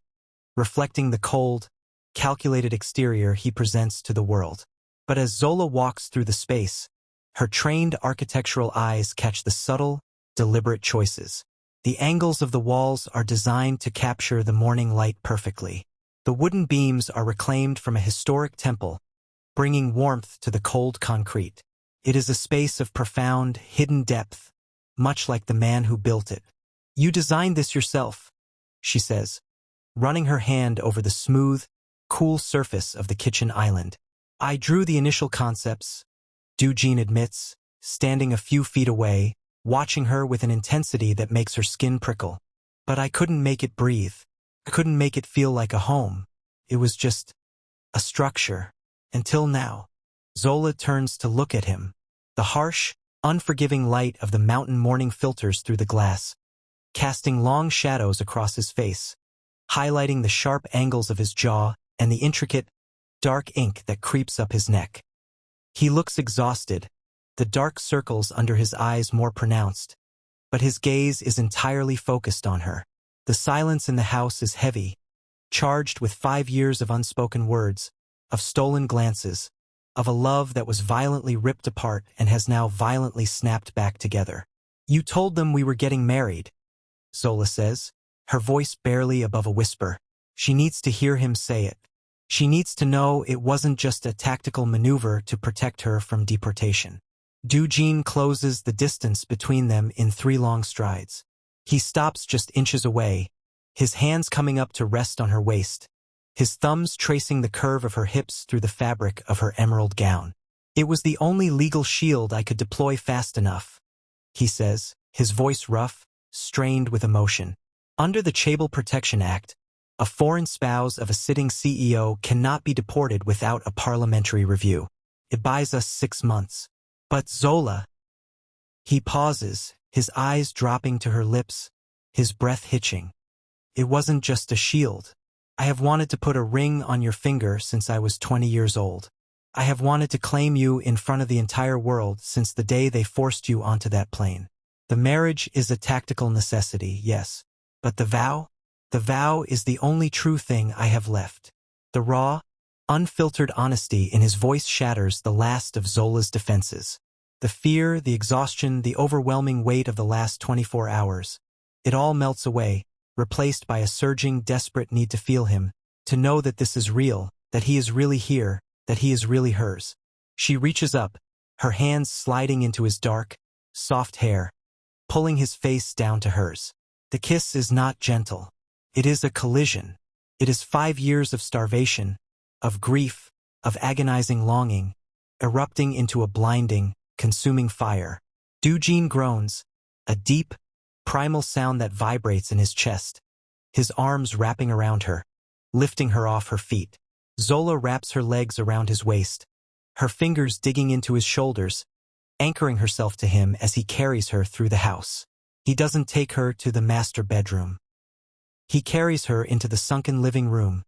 reflecting the cold, calculated exterior he presents to the world. But as Zola walks through the space, her trained architectural eyes catch the subtle, deliberate choices. The angles of the walls are designed to capture the morning light perfectly. The wooden beams are reclaimed from a historic temple, bringing warmth to the cold concrete. It is a space of profound, hidden depth, much like the man who built it. "You designed this yourself," she says, running her hand over the smooth, cool surface of the kitchen island. "I drew the initial concepts," Doo-jin admits, standing a few feet away, watching her with an intensity that makes her skin prickle. "But I couldn't make it breathe. I couldn't make it feel like a home. It was just a structure. Until now." Zola turns to look at him. The harsh, unforgiving light of the mountain morning filters through the glass, casting long shadows across his face, highlighting the sharp angles of his jaw and the intricate, dark ink that creeps up his neck. He looks exhausted, the dark circles under his eyes more pronounced, but his gaze is entirely focused on her. The silence in the house is heavy, charged with 5 years of unspoken words, of stolen glances, of a love that was violently ripped apart and has now violently snapped back together. "You told them we were getting married," Zola says, her voice barely above a whisper. She needs to hear him say it. She needs to know it wasn't just a tactical maneuver to protect her from deportation. Doo-jin closes the distance between them in 3 long strides. He stops just inches away, his hands coming up to rest on her waist, his thumbs tracing the curve of her hips through the fabric of her emerald gown. "It was the only legal shield I could deploy fast enough," he says, his voice rough, strained with emotion. "Under the Child Protection Act, a foreign spouse of a sitting CEO cannot be deported without a parliamentary review. It buys us 6 months. But Zola..." He pauses, his eyes dropping to her lips, his breath hitching. "It wasn't just a shield. I have wanted to put a ring on your finger since I was 20 years old. I have wanted to claim you in front of the entire world since the day they forced you onto that plane. The marriage is a tactical necessity, yes. But the vow? The vow is the only true thing I have left. The raw, unfiltered honesty in his voice shatters the last of Zola's defenses. The fear, the exhaustion, the overwhelming weight of the last 24 hours. It all melts away, replaced by a surging, desperate need to feel him, to know that this is real, that he is really here, that he is really hers. She reaches up, her hands sliding into his dark, soft hair, pulling his face down to hers. The kiss is not gentle. It is a collision. It is 5 years of starvation, of grief, of agonizing longing, erupting into a blinding, consuming fire. Dujin groans, a deep, primal sound that vibrates in his chest, his arms wrapping around her, lifting her off her feet. Zola wraps her legs around his waist, her fingers digging into his shoulders, anchoring herself to him as he carries her through the house. He doesn't take her to the master bedroom. He carries her into the sunken living room,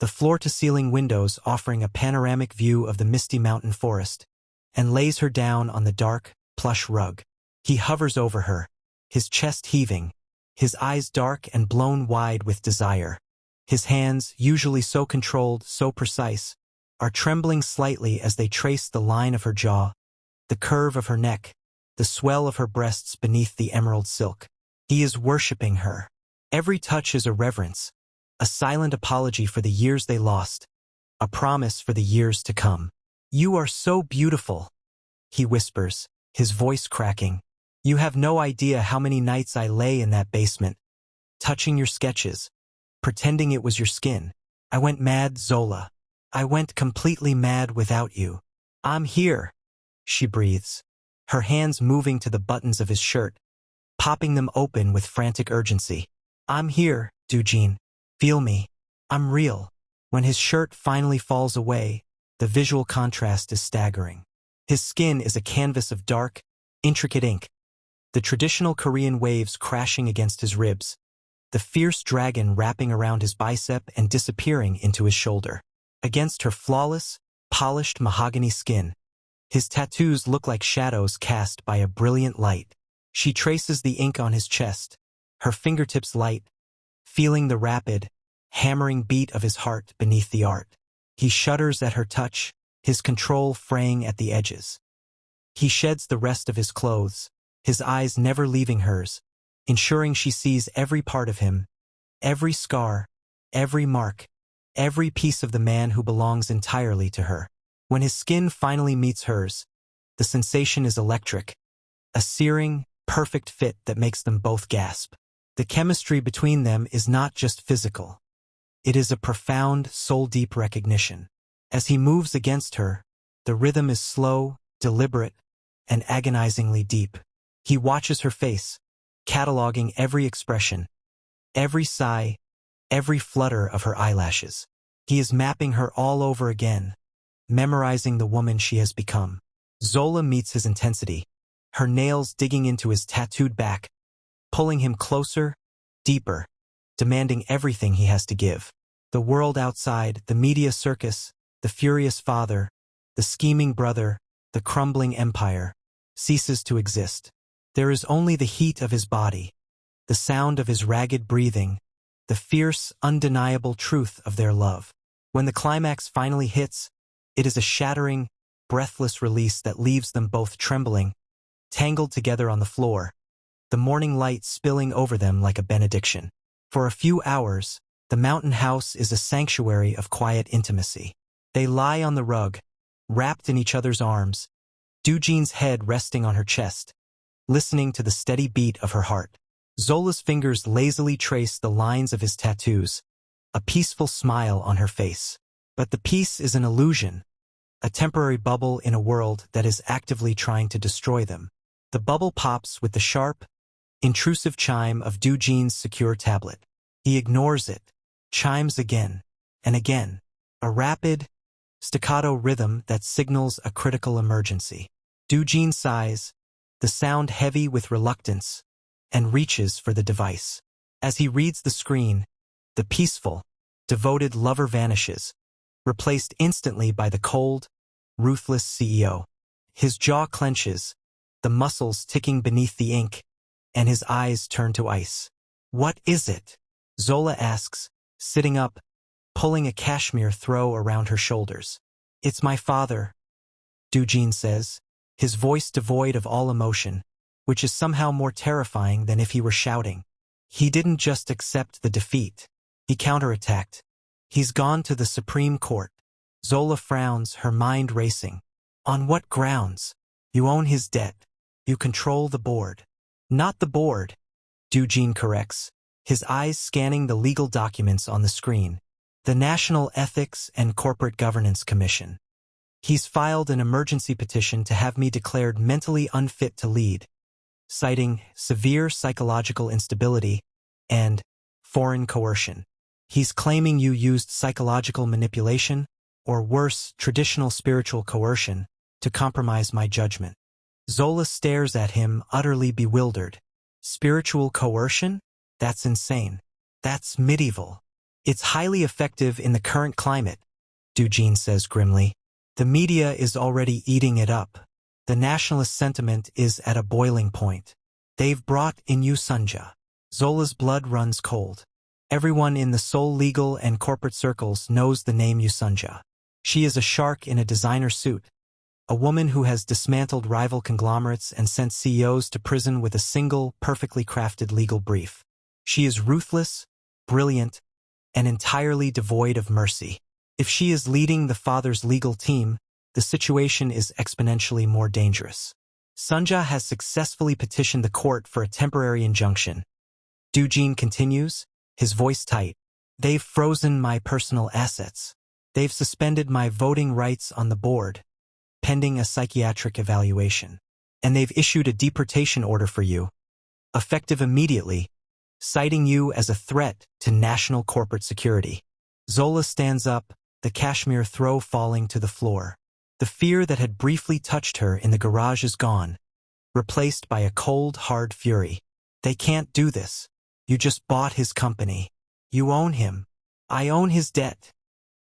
the floor-to-ceiling windows offering a panoramic view of the misty mountain forest, and lays her down on the dark, plush rug. He hovers over her, his chest heaving, his eyes dark and blown wide with desire. His hands, usually so controlled, so precise, are trembling slightly as they trace the line of her jaw, the curve of her neck, the swell of her breasts beneath the emerald silk. He is worshipping her. Every touch is a reverence, a silent apology for the years they lost, a promise for the years to come. "You are so beautiful," he whispers, his voice cracking. "You have no idea how many nights I lay in that basement, touching your sketches, pretending it was your skin. I went mad, Zola. I went completely mad without you. I'm here," she breathes, her hands moving to the buttons of his shirt, popping them open with frantic urgency. "I'm here, Dujin. Feel me. I'm real." When his shirt finally falls away, the visual contrast is staggering. His skin is a canvas of dark, intricate ink, the traditional Korean waves crashing against his ribs, the fierce dragon wrapping around his bicep and disappearing into his shoulder. Against her flawless, polished mahogany skin, his tattoos look like shadows cast by a brilliant light. She traces the ink on his chest, her fingertips light, feeling the rapid, hammering beat of his heart beneath the art. He shudders at her touch, his control fraying at the edges. He sheds the rest of his clothes, his eyes never leaving hers, ensuring she sees every part of him, every scar, every mark, every piece of the man who belongs entirely to her. When his skin finally meets hers, the sensation is electric, a searing, perfect fit that makes them both gasp. The chemistry between them is not just physical. It is a profound, soul-deep recognition. As he moves against her, the rhythm is slow, deliberate, and agonizingly deep. He watches her face, cataloging every expression, every sigh, every flutter of her eyelashes. He is mapping her all over again, memorizing the woman she has become. Zola meets his intensity, her nails digging into his tattooed back, pulling him closer, deeper, demanding everything he has to give. The world outside, the media circus, the furious father, the scheming brother, the crumbling empire, ceases to exist. There is only the heat of his body, the sound of his ragged breathing, the fierce, undeniable truth of their love. When the climax finally hits, it is a shattering, breathless release that leaves them both trembling, tangled together on the floor, the morning light spilling over them like a benediction. For a few hours, the mountain house is a sanctuary of quiet intimacy. They lie on the rug, wrapped in each other's arms, Dujin's head resting on her chest, listening to the steady beat of her heart. Zola's fingers lazily trace the lines of his tattoos, a peaceful smile on her face. But the peace is an illusion, a temporary bubble in a world that is actively trying to destroy them. The bubble pops with the sharp, intrusive chime of Dujin's secure tablet. He ignores it, chimes again and again, a rapid, staccato rhythm that signals a critical emergency. Dujin sighs, the sound heavy with reluctance, and reaches for the device. As he reads the screen, the peaceful, devoted lover vanishes, replaced instantly by the cold, ruthless CEO. His jaw clenches, the muscles ticking beneath the ink, and his eyes turn to ice. What is it? Zola asks, sitting up, pulling a cashmere throw around her shoulders. It's my father, Dujin says, his voice devoid of all emotion, which is somehow more terrifying than if he were shouting. He didn't just accept the defeat. He counterattacked. He's gone to the Supreme Court. Zola frowns, her mind racing. On what grounds? You own his debt. You control the board. Not the board, Dujin corrects, his eyes scanning the legal documents on the screen. The National Ethics and Corporate Governance Commission. He's filed an emergency petition to have me declared mentally unfit to lead, citing severe psychological instability and foreign coercion. He's claiming you used psychological manipulation, or worse, traditional spiritual coercion, to compromise my judgment. Zola stares at him, utterly bewildered. Spiritual coercion? That's insane. That's medieval. It's highly effective in the current climate, Dujin says grimly. The media is already eating it up. The nationalist sentiment is at a boiling point. They've brought in Yusunja. Zola's blood runs cold. Everyone in the Seoul legal and corporate circles knows the name Yusunja. She is a shark in a designer suit, a woman who has dismantled rival conglomerates and sent CEOs to prison with a single, perfectly crafted legal brief. She is ruthless, brilliant, and entirely devoid of mercy. If she is leading the father's legal team, the situation is exponentially more dangerous. Sunja has successfully petitioned the court for a temporary injunction. Dujin continues, his voice tight. They've frozen my personal assets. They've suspended my voting rights on the board, pending a psychiatric evaluation. And they've issued a deportation order for you, effective immediately, citing you as a threat to national corporate security. Zola stands up, the cashmere throw falling to the floor. The fear that had briefly touched her in the garage is gone, replaced by a cold, hard fury. They can't do this. You just bought his company. You own him. I own his debt,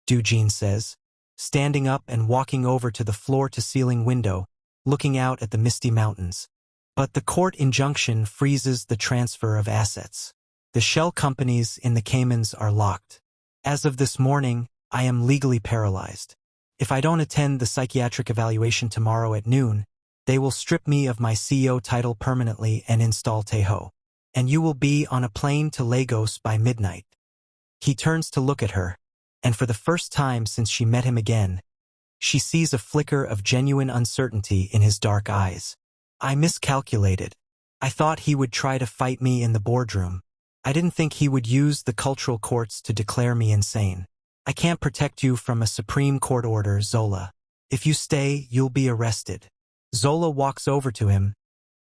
Dujin says, standing up and walking over to the floor-to-ceiling window, looking out at the misty mountains. But the court injunction freezes the transfer of assets. The shell companies in the Caymans are locked. As of this morning, I am legally paralyzed. If I don't attend the psychiatric evaluation tomorrow at noon, they will strip me of my CEO title permanently and install Teho. And you will be on a plane to Lagos by midnight. He turns to look at her, and for the first time since she met him again, she sees a flicker of genuine uncertainty in his dark eyes. I miscalculated. I thought he would try to fight me in the boardroom. I didn't think he would use the cultural courts to declare me insane. I can't protect you from a Supreme Court order, Zola. If you stay, you'll be arrested. Zola walks over to him,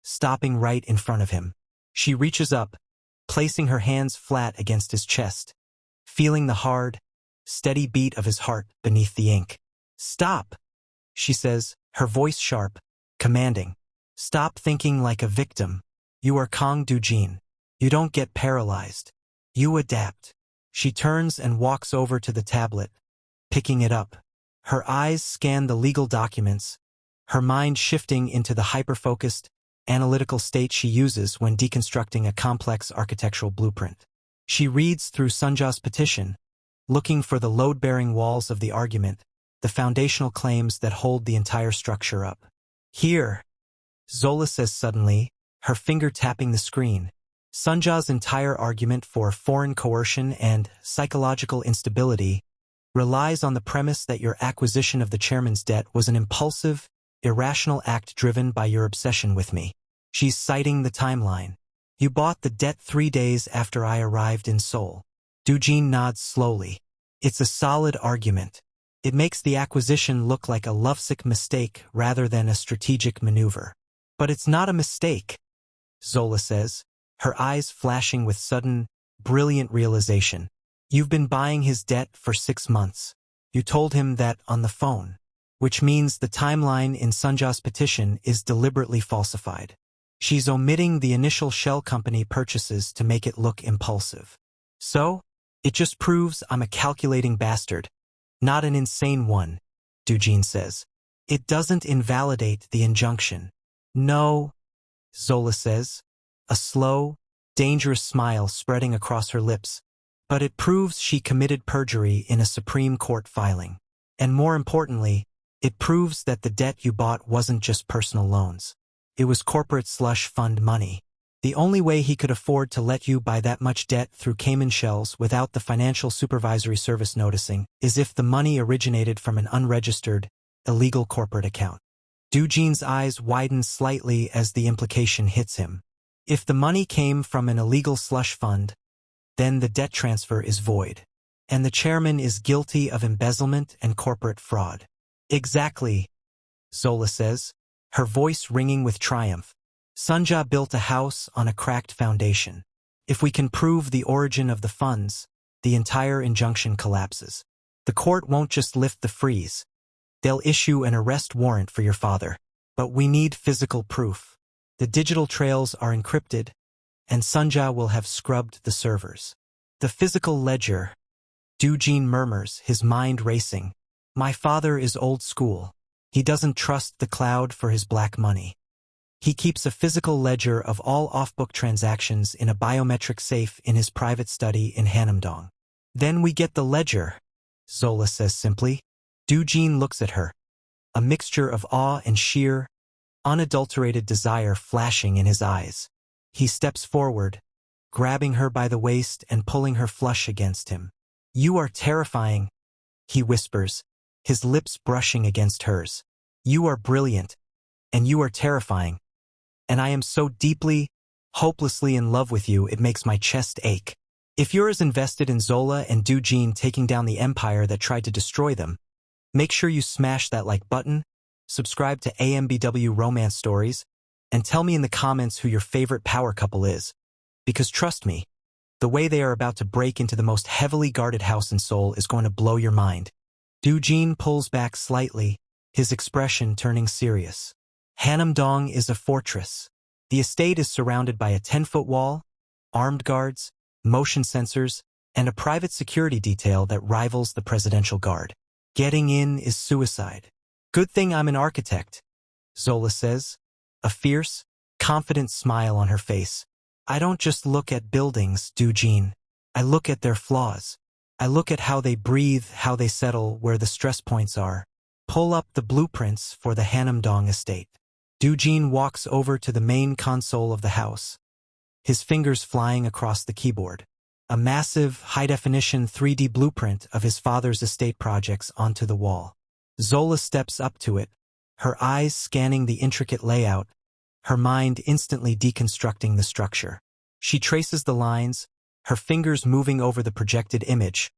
stopping right in front of him. She reaches up, placing her hands flat against his chest, feeling the hard, steady beat of his heart beneath the ink. Stop, she says, her voice sharp, commanding. Stop thinking like a victim. You are Kang Dujin. You don't get paralyzed. You adapt. She turns and walks over to the tablet, picking it up. Her eyes scan the legal documents, her mind shifting into the hyper-focused, analytical state she uses when deconstructing a complex architectural blueprint. She reads through Sunja's petition, looking for the load-bearing walls of the argument, the foundational claims that hold the entire structure up. Here, Zola says suddenly, her finger tapping the screen. Sunja's entire argument for foreign coercion and psychological instability relies on the premise that your acquisition of the chairman's debt was an impulsive, irrational act driven by your obsession with me. She's citing the timeline. You bought the debt 3 days after I arrived in Seoul. Dujin nods slowly. It's a solid argument. It makes the acquisition look like a lovesick mistake rather than a strategic maneuver. But it's not a mistake, Zola says, her eyes flashing with sudden, brilliant realization. You've been buying his debt for 6 months. You told him that on the phone, which means the timeline in Sunja's petition is deliberately falsified. She's omitting the initial shell company purchases to make it look impulsive. So, It just proves I'm a calculating bastard, not an insane one, Dujin says. It doesn't invalidate the injunction. No, Zola says, a slow, dangerous smile spreading across her lips. But it proves she committed perjury in a Supreme Court filing. And more importantly, it proves that the debt you bought wasn't just personal loans. It was corporate slush fund money. The only way he could afford to let you buy that much debt through Cayman shells without the Financial Supervisory Service noticing is if the money originated from an unregistered, illegal corporate account. Dujin's eyes widen slightly as the implication hits him. If the money came from an illegal slush fund, then the debt transfer is void. And the chairman is guilty of embezzlement and corporate fraud. Exactly, Zola says, her voice ringing with triumph. Sunja built a house on a cracked foundation. If we can prove the origin of the funds, the entire injunction collapses. The court won't just lift the freeze. They'll issue an arrest warrant for your father. But we need physical proof. The digital trails are encrypted, and Sunja will have scrubbed the servers. The physical ledger, Dujin murmurs, his mind racing. My father is old school. He doesn't trust the cloud for his black money. He keeps a physical ledger of all off-book transactions in a biometric safe in his private study in Hanamdong. Then we get the ledger, Zola says simply. Dujin looks at her, a mixture of awe and sheer, unadulterated desire flashing in his eyes. He steps forward, grabbing her by the waist and pulling her flush against him. You are terrifying, he whispers, his lips brushing against hers. You are brilliant, and you are terrifying. And I am so deeply, hopelessly in love with you it makes my chest ache. If you're as invested in Zola and Dujin taking down the empire that tried to destroy them, make sure you smash that like button, subscribe to AMBW Romance Stories, and tell me in the comments who your favorite power couple is. Because trust me, the way they are about to break into the most heavily guarded house in Seoul is going to blow your mind. Dujin pulls back slightly, his expression turning serious. Hanamdong is a fortress. The estate is surrounded by a 10-foot wall, armed guards, motion sensors, and a private security detail that rivals the presidential guard. Getting in is suicide. Good thing I'm an architect, Zola says, a fierce, confident smile on her face. I don't just look at buildings, Dujin. I look at their flaws. I look at how they breathe, how they settle, where the stress points are. Pull up the blueprints for the Hanamdong estate. Dujin walks over to the main console of the house, his fingers flying across the keyboard. A massive, high-definition 3D blueprint of his father's estate projects onto the wall. Zola steps up to it, her eyes scanning the intricate layout, her mind instantly deconstructing the structure. She traces the lines, her fingers moving over the projected image,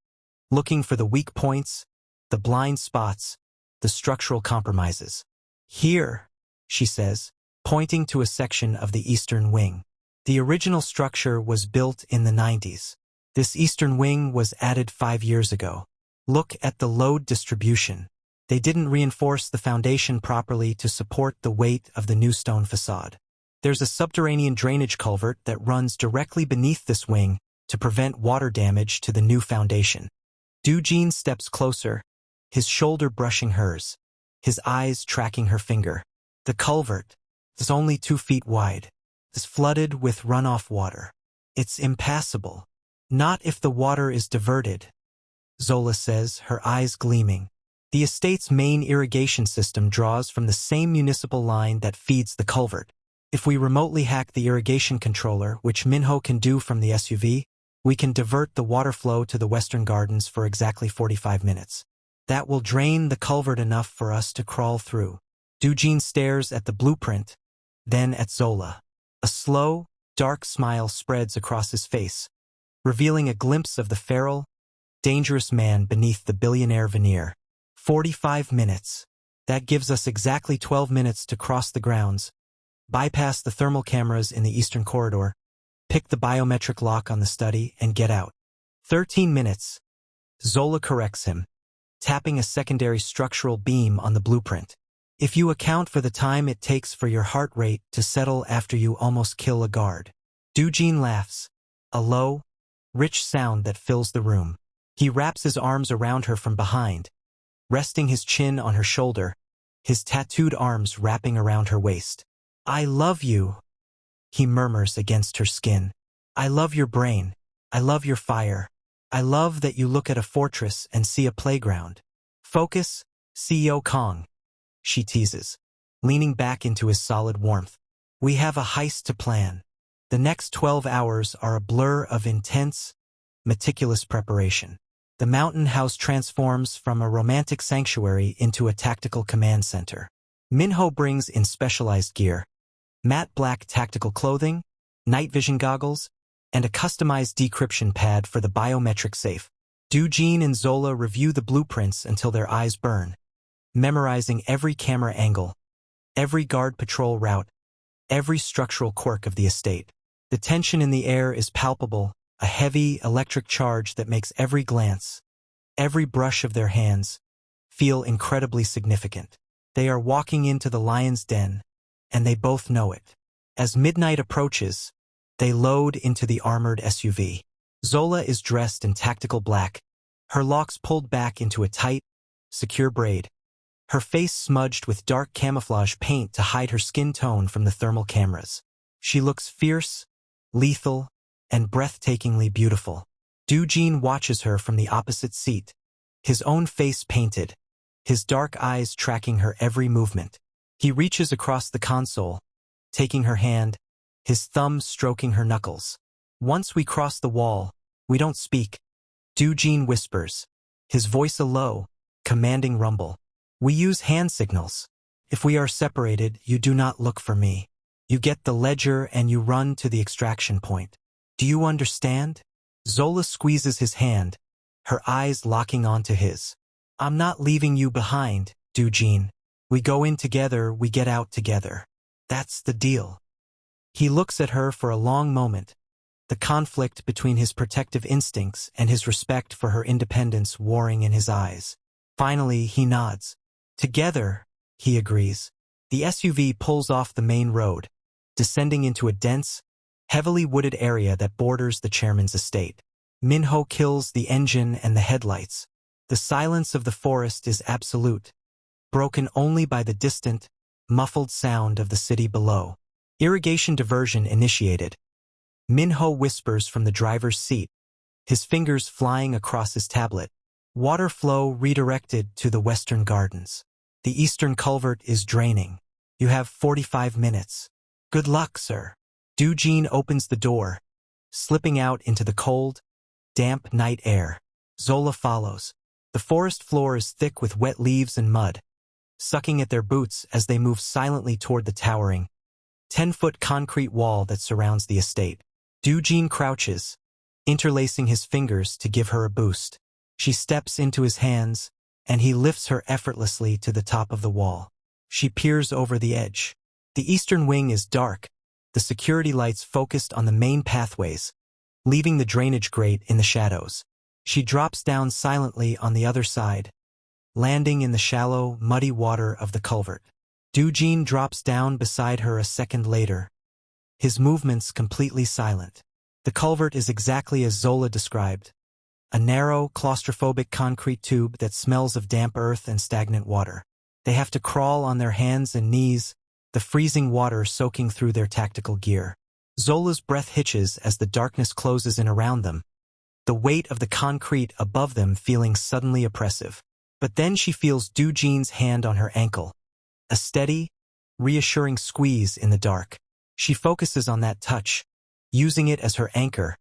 looking for the weak points, the blind spots, the structural compromises. Here, she says, pointing to a section of the eastern wing. The original structure was built in the 90s. This eastern wing was added 5 years ago. Look at the load distribution. They didn't reinforce the foundation properly to support the weight of the new stone facade. There's a subterranean drainage culvert that runs directly beneath this wing to prevent water damage to the new foundation. Dujin steps closer, his shoulder brushing hers, his eyes tracking her finger. The culvert is only 2 feet wide, is flooded with runoff water. It's impassable. Not if the water is diverted, Zola says, her eyes gleaming. The estate's main irrigation system draws from the same municipal line that feeds the culvert. If we remotely hack the irrigation controller, which Minho can do from the SUV, we can divert the water flow to the Western Gardens for exactly 45 minutes. That will drain the culvert enough for us to crawl through. Dujin stares at the blueprint, then at Zola. A slow, dark smile spreads across his face, revealing a glimpse of the feral, dangerous man beneath the billionaire veneer. 45 minutes. That gives us exactly 12 minutes to cross the grounds, bypass the thermal cameras in the eastern corridor, pick the biometric lock on the study, and get out. 13 minutes. Zola corrects him, tapping a secondary structural beam on the blueprint. If you account for the time it takes for your heart rate to settle after you almost kill a guard. Dujin laughs, a low, rich sound that fills the room. He wraps his arms around her from behind, resting his chin on her shoulder, his tattooed arms wrapping around her waist. "I love you," he murmurs against her skin. "I love your brain. I love your fire. I love that you look at a fortress and see a playground." "Focus, CEO Kong," she teases, leaning back into his solid warmth. "We have a heist to plan." The next 12 hours are a blur of intense, meticulous preparation. The mountain house transforms from a romantic sanctuary into a tactical command center. Minho brings in specialized gear, matte black tactical clothing, night vision goggles, and a customized decryption pad for the biometric safe. Dujin and Zola review the blueprints until their eyes burn, memorizing every camera angle, every guard patrol route, every structural quirk of the estate. The tension in the air is palpable, a heavy electric charge that makes every glance, every brush of their hands, feel incredibly significant. They are walking into the lion's den, and they both know it. As midnight approaches, they load into the armored SUV. Zola is dressed in tactical black, her locks pulled back into a tight, secure braid, her face smudged with dark camouflage paint to hide her skin tone from the thermal cameras. She looks fierce, lethal, and breathtakingly beautiful. Dujin watches her from the opposite seat, his own face painted, his dark eyes tracking her every movement. He reaches across the console, taking her hand, his thumb stroking her knuckles. "Once we cross the wall, we don't speak," Dujin whispers, his voice a low, commanding rumble. "We use hand signals. If we are separated, you do not look for me. You get the ledger and you run to the extraction point. Do you understand?" Zola squeezes his hand, her eyes locking onto his. "I'm not leaving you behind, Dujin. We go in together, we get out together. That's the deal." He looks at her for a long moment, the conflict between his protective instincts and his respect for her independence warring in his eyes. Finally, he nods. "Together," he agrees. The SUV pulls off the main road, descending into a dense, heavily wooded area that borders the chairman's estate. Minho kills the engine and the headlights. The silence of the forest is absolute, broken only by the distant, muffled sound of the city below. Irrigation diversion initiated. Minho whispers from the driver's seat, his fingers flying across his tablet. Water flow redirected to the western gardens. The eastern culvert is draining. You have 45 minutes. Good luck, sir. Dujin opens the door, slipping out into the cold, damp night air. Zola follows. The forest floor is thick with wet leaves and mud, sucking at their boots as they move silently toward the towering, 10-foot concrete wall that surrounds the estate. Dujin crouches, interlacing his fingers to give her a boost. She steps into his hands, and he lifts her effortlessly to the top of the wall. She peers over the edge. The eastern wing is dark, the security lights focused on the main pathways, leaving the drainage grate in the shadows. She drops down silently on the other side, landing in the shallow, muddy water of the culvert. Dujin drops down beside her a second later, his movements completely silent. The culvert is exactly as Zola described, a narrow, claustrophobic concrete tube that smells of damp earth and stagnant water. They have to crawl on their hands and knees, the freezing water soaking through their tactical gear. Zola's breath hitches as the darkness closes in around them, the weight of the concrete above them feeling suddenly oppressive. But then she feels Dujin's hand on her ankle, a steady, reassuring squeeze in the dark. She focuses on that touch, using it as her anchor,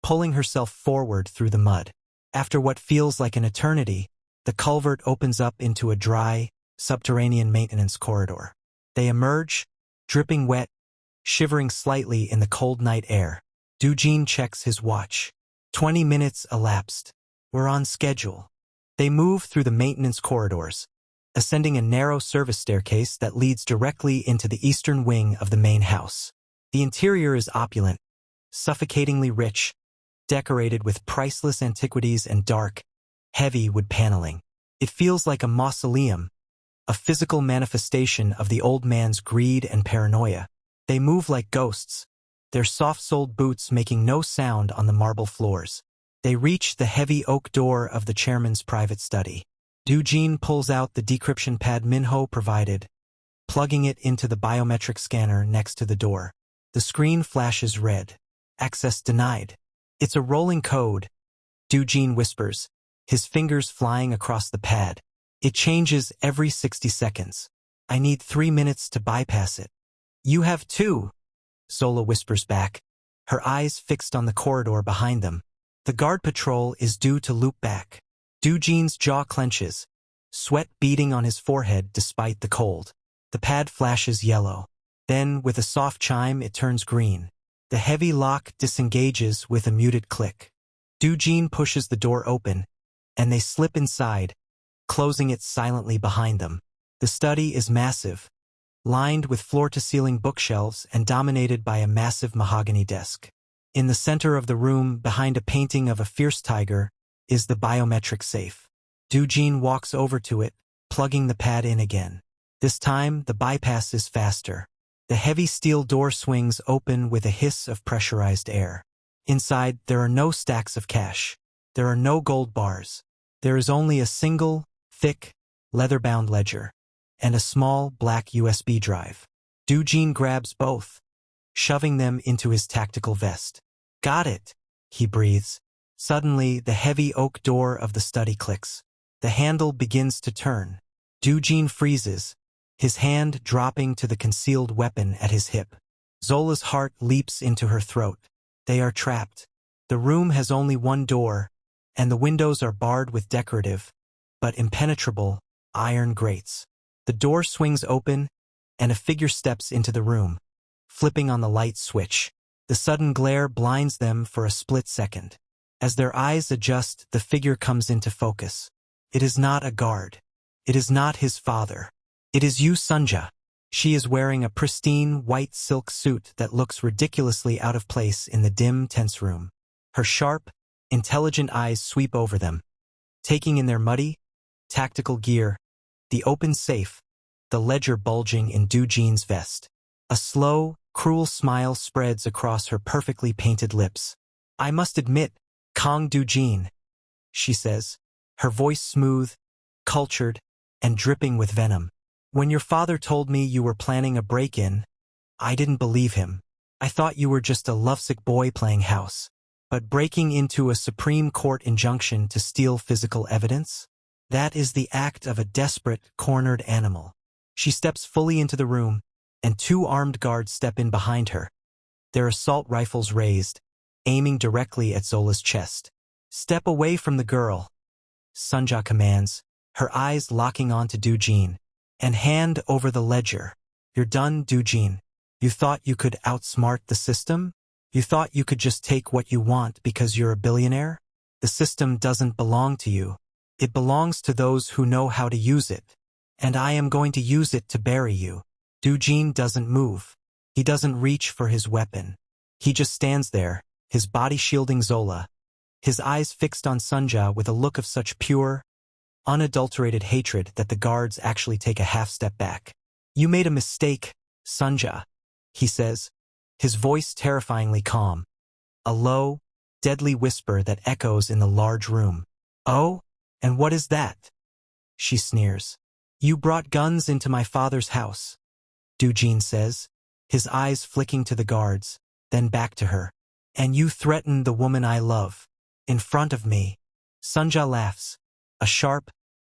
pulling herself forward through the mud. After what feels like an eternity, the culvert opens up into a dry, subterranean maintenance corridor. They emerge, dripping wet, shivering slightly in the cold night air. Dujin checks his watch. 20 minutes elapsed. We're on schedule. They move through the maintenance corridors, ascending a narrow service staircase that leads directly into the eastern wing of the main house. The interior is opulent, suffocatingly rich, decorated with priceless antiquities and dark, heavy wood paneling. It feels like a mausoleum, a physical manifestation of the old man's greed and paranoia. They move like ghosts, their soft-soled boots making no sound on the marble floors. They reach the heavy oak door of the chairman's private study. Doo-jin pulls out the decryption pad Minho provided, plugging it into the biometric scanner next to the door. The screen flashes red. Access denied. It's a rolling code, Doo-jin whispers, his fingers flying across the pad. It changes every 60 seconds. I need 3 minutes to bypass it. You have 2, Zola whispers back, her eyes fixed on the corridor behind them. The guard patrol is due to loop back. Doo-jin's jaw clenches, sweat beading on his forehead despite the cold. The pad flashes yellow. Then, with a soft chime, it turns green. The heavy lock disengages with a muted click. Doo-jin pushes the door open, and they slip inside, closing it silently behind them. The study is massive, lined with floor-to-ceiling bookshelves and dominated by a massive mahogany desk. In the center of the room, behind a painting of a fierce tiger, is the biometric safe. Doo-jin walks over to it, plugging the pad in again. This time, the bypass is faster. The heavy steel door swings open with a hiss of pressurized air. Inside, there are no stacks of cash. There are no gold bars. There is only a single, thick, leather-bound ledger, and a small, black USB drive. Doo-jin grabs both, shoving them into his tactical vest. Got it, he breathes. Suddenly, the heavy oak door of the study clicks. The handle begins to turn. Doo-jin freezes, his hand dropping to the concealed weapon at his hip. Zola's heart leaps into her throat. They are trapped. The room has only one door, and the windows are barred with decorative, but impenetrable, iron grates. The door swings open, and a figure steps into the room, flipping on the light switch. The sudden glare blinds them for a split second. As their eyes adjust, the figure comes into focus. It is not a guard. It is not his father. It is Yu Sunja. She is wearing a pristine white silk suit that looks ridiculously out of place in the dim, tense room. Her sharp, intelligent eyes sweep over them, taking in their muddy, tactical gear, the open safe, the ledger bulging in Doo-jin's vest. A slow, cruel smile spreads across her perfectly painted lips. I must admit, Kong Doo-jin, she says, her voice smooth, cultured, and dripping with venom. When your father told me you were planning a break-in, I didn't believe him. I thought you were just a lovesick boy playing house. But breaking into a Supreme Court injunction to steal physical evidence? That is the act of a desperate, cornered animal. She steps fully into the room, and 2 armed guards step in behind her, their assault rifles raised, aiming directly at Zola's chest. Step away from the girl, Sunja commands, her eyes locking onto Doo-jin. And hand over the ledger. You're done, Doo-jin. You thought you could outsmart the system? You thought you could just take what you want because you're a billionaire? The system doesn't belong to you. It belongs to those who know how to use it. And I am going to use it to bury you. Doo-jin doesn't move. He doesn't reach for his weapon. He just stands there, his body shielding Zola, his eyes fixed on Sunja with a look of such pure, unadulterated hatred that the guards actually take a half step back. You made a mistake, Sunja, he says, his voice terrifyingly calm. A low, deadly whisper that echoes in the large room. Oh, and what is that? She sneers. You brought guns into my father's house, Doo-jin says, his eyes flicking to the guards, then back to her. And you threatened the woman I love. In front of me. Sunja laughs. A sharp,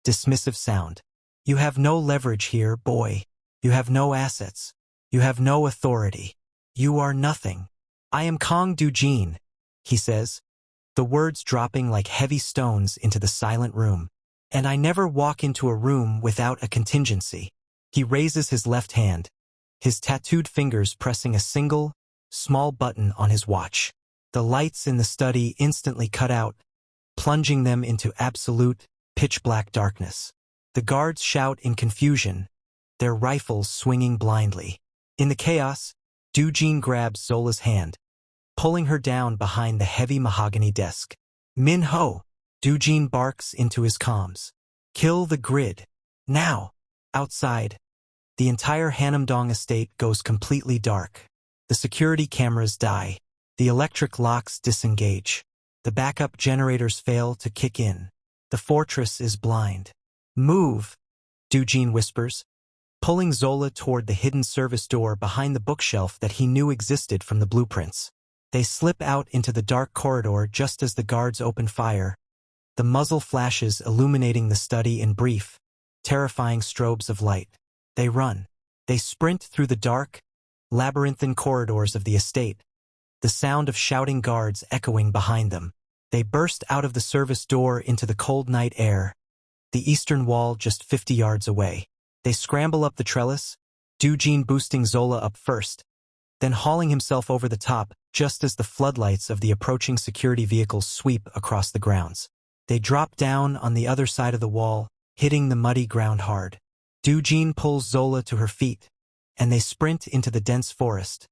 dismissive sound. You have no leverage here, boy. You have no assets. You have no authority. You are nothing. I am Kong Doo-jin, he says, the words dropping like heavy stones into the silent room. And I never walk into a room without a contingency. He raises his left hand, his tattooed fingers pressing a single, small button on his watch. The lights in the study instantly cut out, plunging them into absolute, pitch-black darkness. The guards shout in confusion, their rifles swinging blindly. In the chaos, Doo-jin grabs Zola's hand, pulling her down behind the heavy mahogany desk. Min-ho, Doo-jin barks into his comms. Kill the grid. Now. Outside, the entire Hanamdong estate goes completely dark. The security cameras die. The electric locks disengage. The backup generators fail to kick in. The fortress is blind. "Move," Dujin whispers, pulling Zola toward the hidden service door behind the bookshelf that he knew existed from the blueprints. They slip out into the dark corridor just as the guards open fire, the muzzle flashes illuminating the study in brief, terrifying strobes of light. They run. They sprint through the dark, labyrinthine corridors of the estate, the sound of shouting guards echoing behind them. They burst out of the service door into the cold night air, the eastern wall just 50 yards away. They scramble up the trellis, Dujin boosting Zola up first, then hauling himself over the top just as the floodlights of the approaching security vehicles sweep across the grounds. They drop down on the other side of the wall, hitting the muddy ground hard. Dujin pulls Zola to her feet, and they sprint into the dense forest,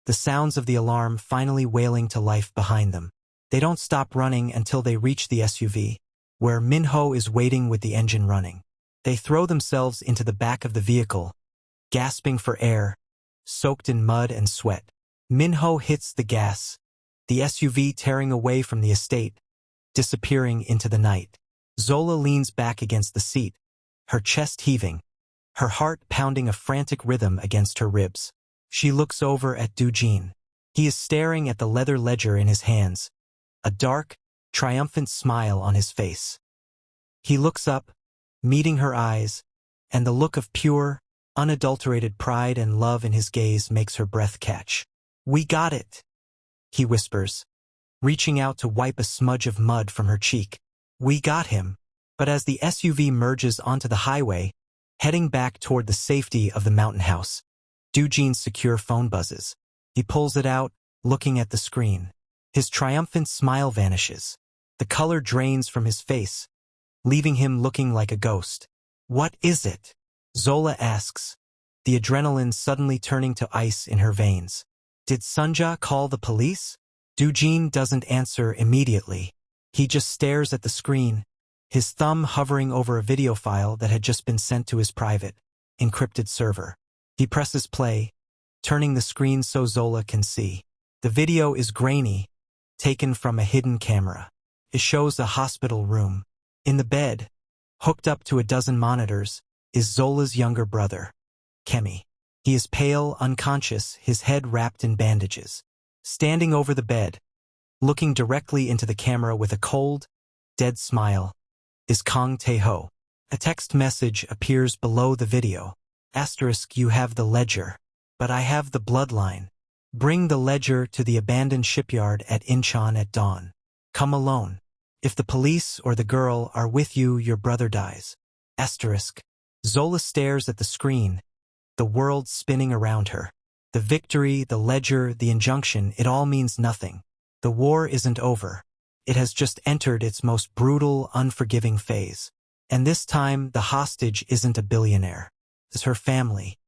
the sounds of the alarm finally wailing to life behind them. They don't stop running until they reach the SUV, where Minho is waiting with the engine running. They throw themselves into the back of the vehicle, gasping for air, soaked in mud and sweat. Minho hits the gas, the SUV tearing away from the estate, disappearing into the night. Zola leans back against the seat, her chest heaving, her heart pounding a frantic rhythm against her ribs. She looks over at Dujin. He is staring at the leather ledger in his hands, a dark, triumphant smile on his face. He looks up, meeting her eyes, and the look of pure, unadulterated pride and love in his gaze makes her breath catch. "We got it," he whispers, reaching out to wipe a smudge of mud from her cheek. "We got him." But as the SUV merges onto the highway, heading back toward the safety of the mountain house, Dujin's secure phone buzzes. He pulls it out, looking at the screen. His triumphant smile vanishes. The color drains from his face, leaving him looking like a ghost. "What is it?" Zola asks, the adrenaline suddenly turning to ice in her veins. "Did Sunja call the police?" Dujin doesn't answer immediately. He just stares at the screen, his thumb hovering over a video file that had just been sent to his private, encrypted server. He presses play, turning the screen so Zola can see. The video is grainy, taken from a hidden camera. It shows a hospital room. In the bed, hooked up to a dozen monitors, is Zola's younger brother, Kemi. He is pale, unconscious, his head wrapped in bandages. Standing over the bed, looking directly into the camera with a cold, dead smile, is Kong Tae-ho. A text message appears below the video. *, "You have the ledger, but I have the bloodline. Bring the ledger to the abandoned shipyard at Incheon at dawn. Come alone. If the police or the girl are with you, your brother dies." *. Zola stares at the screen, the world spinning around her. The victory, the ledger, the injunction, it all means nothing. The war isn't over. It has just entered its most brutal, unforgiving phase. And this time, the hostage isn't a billionaire. It's her family.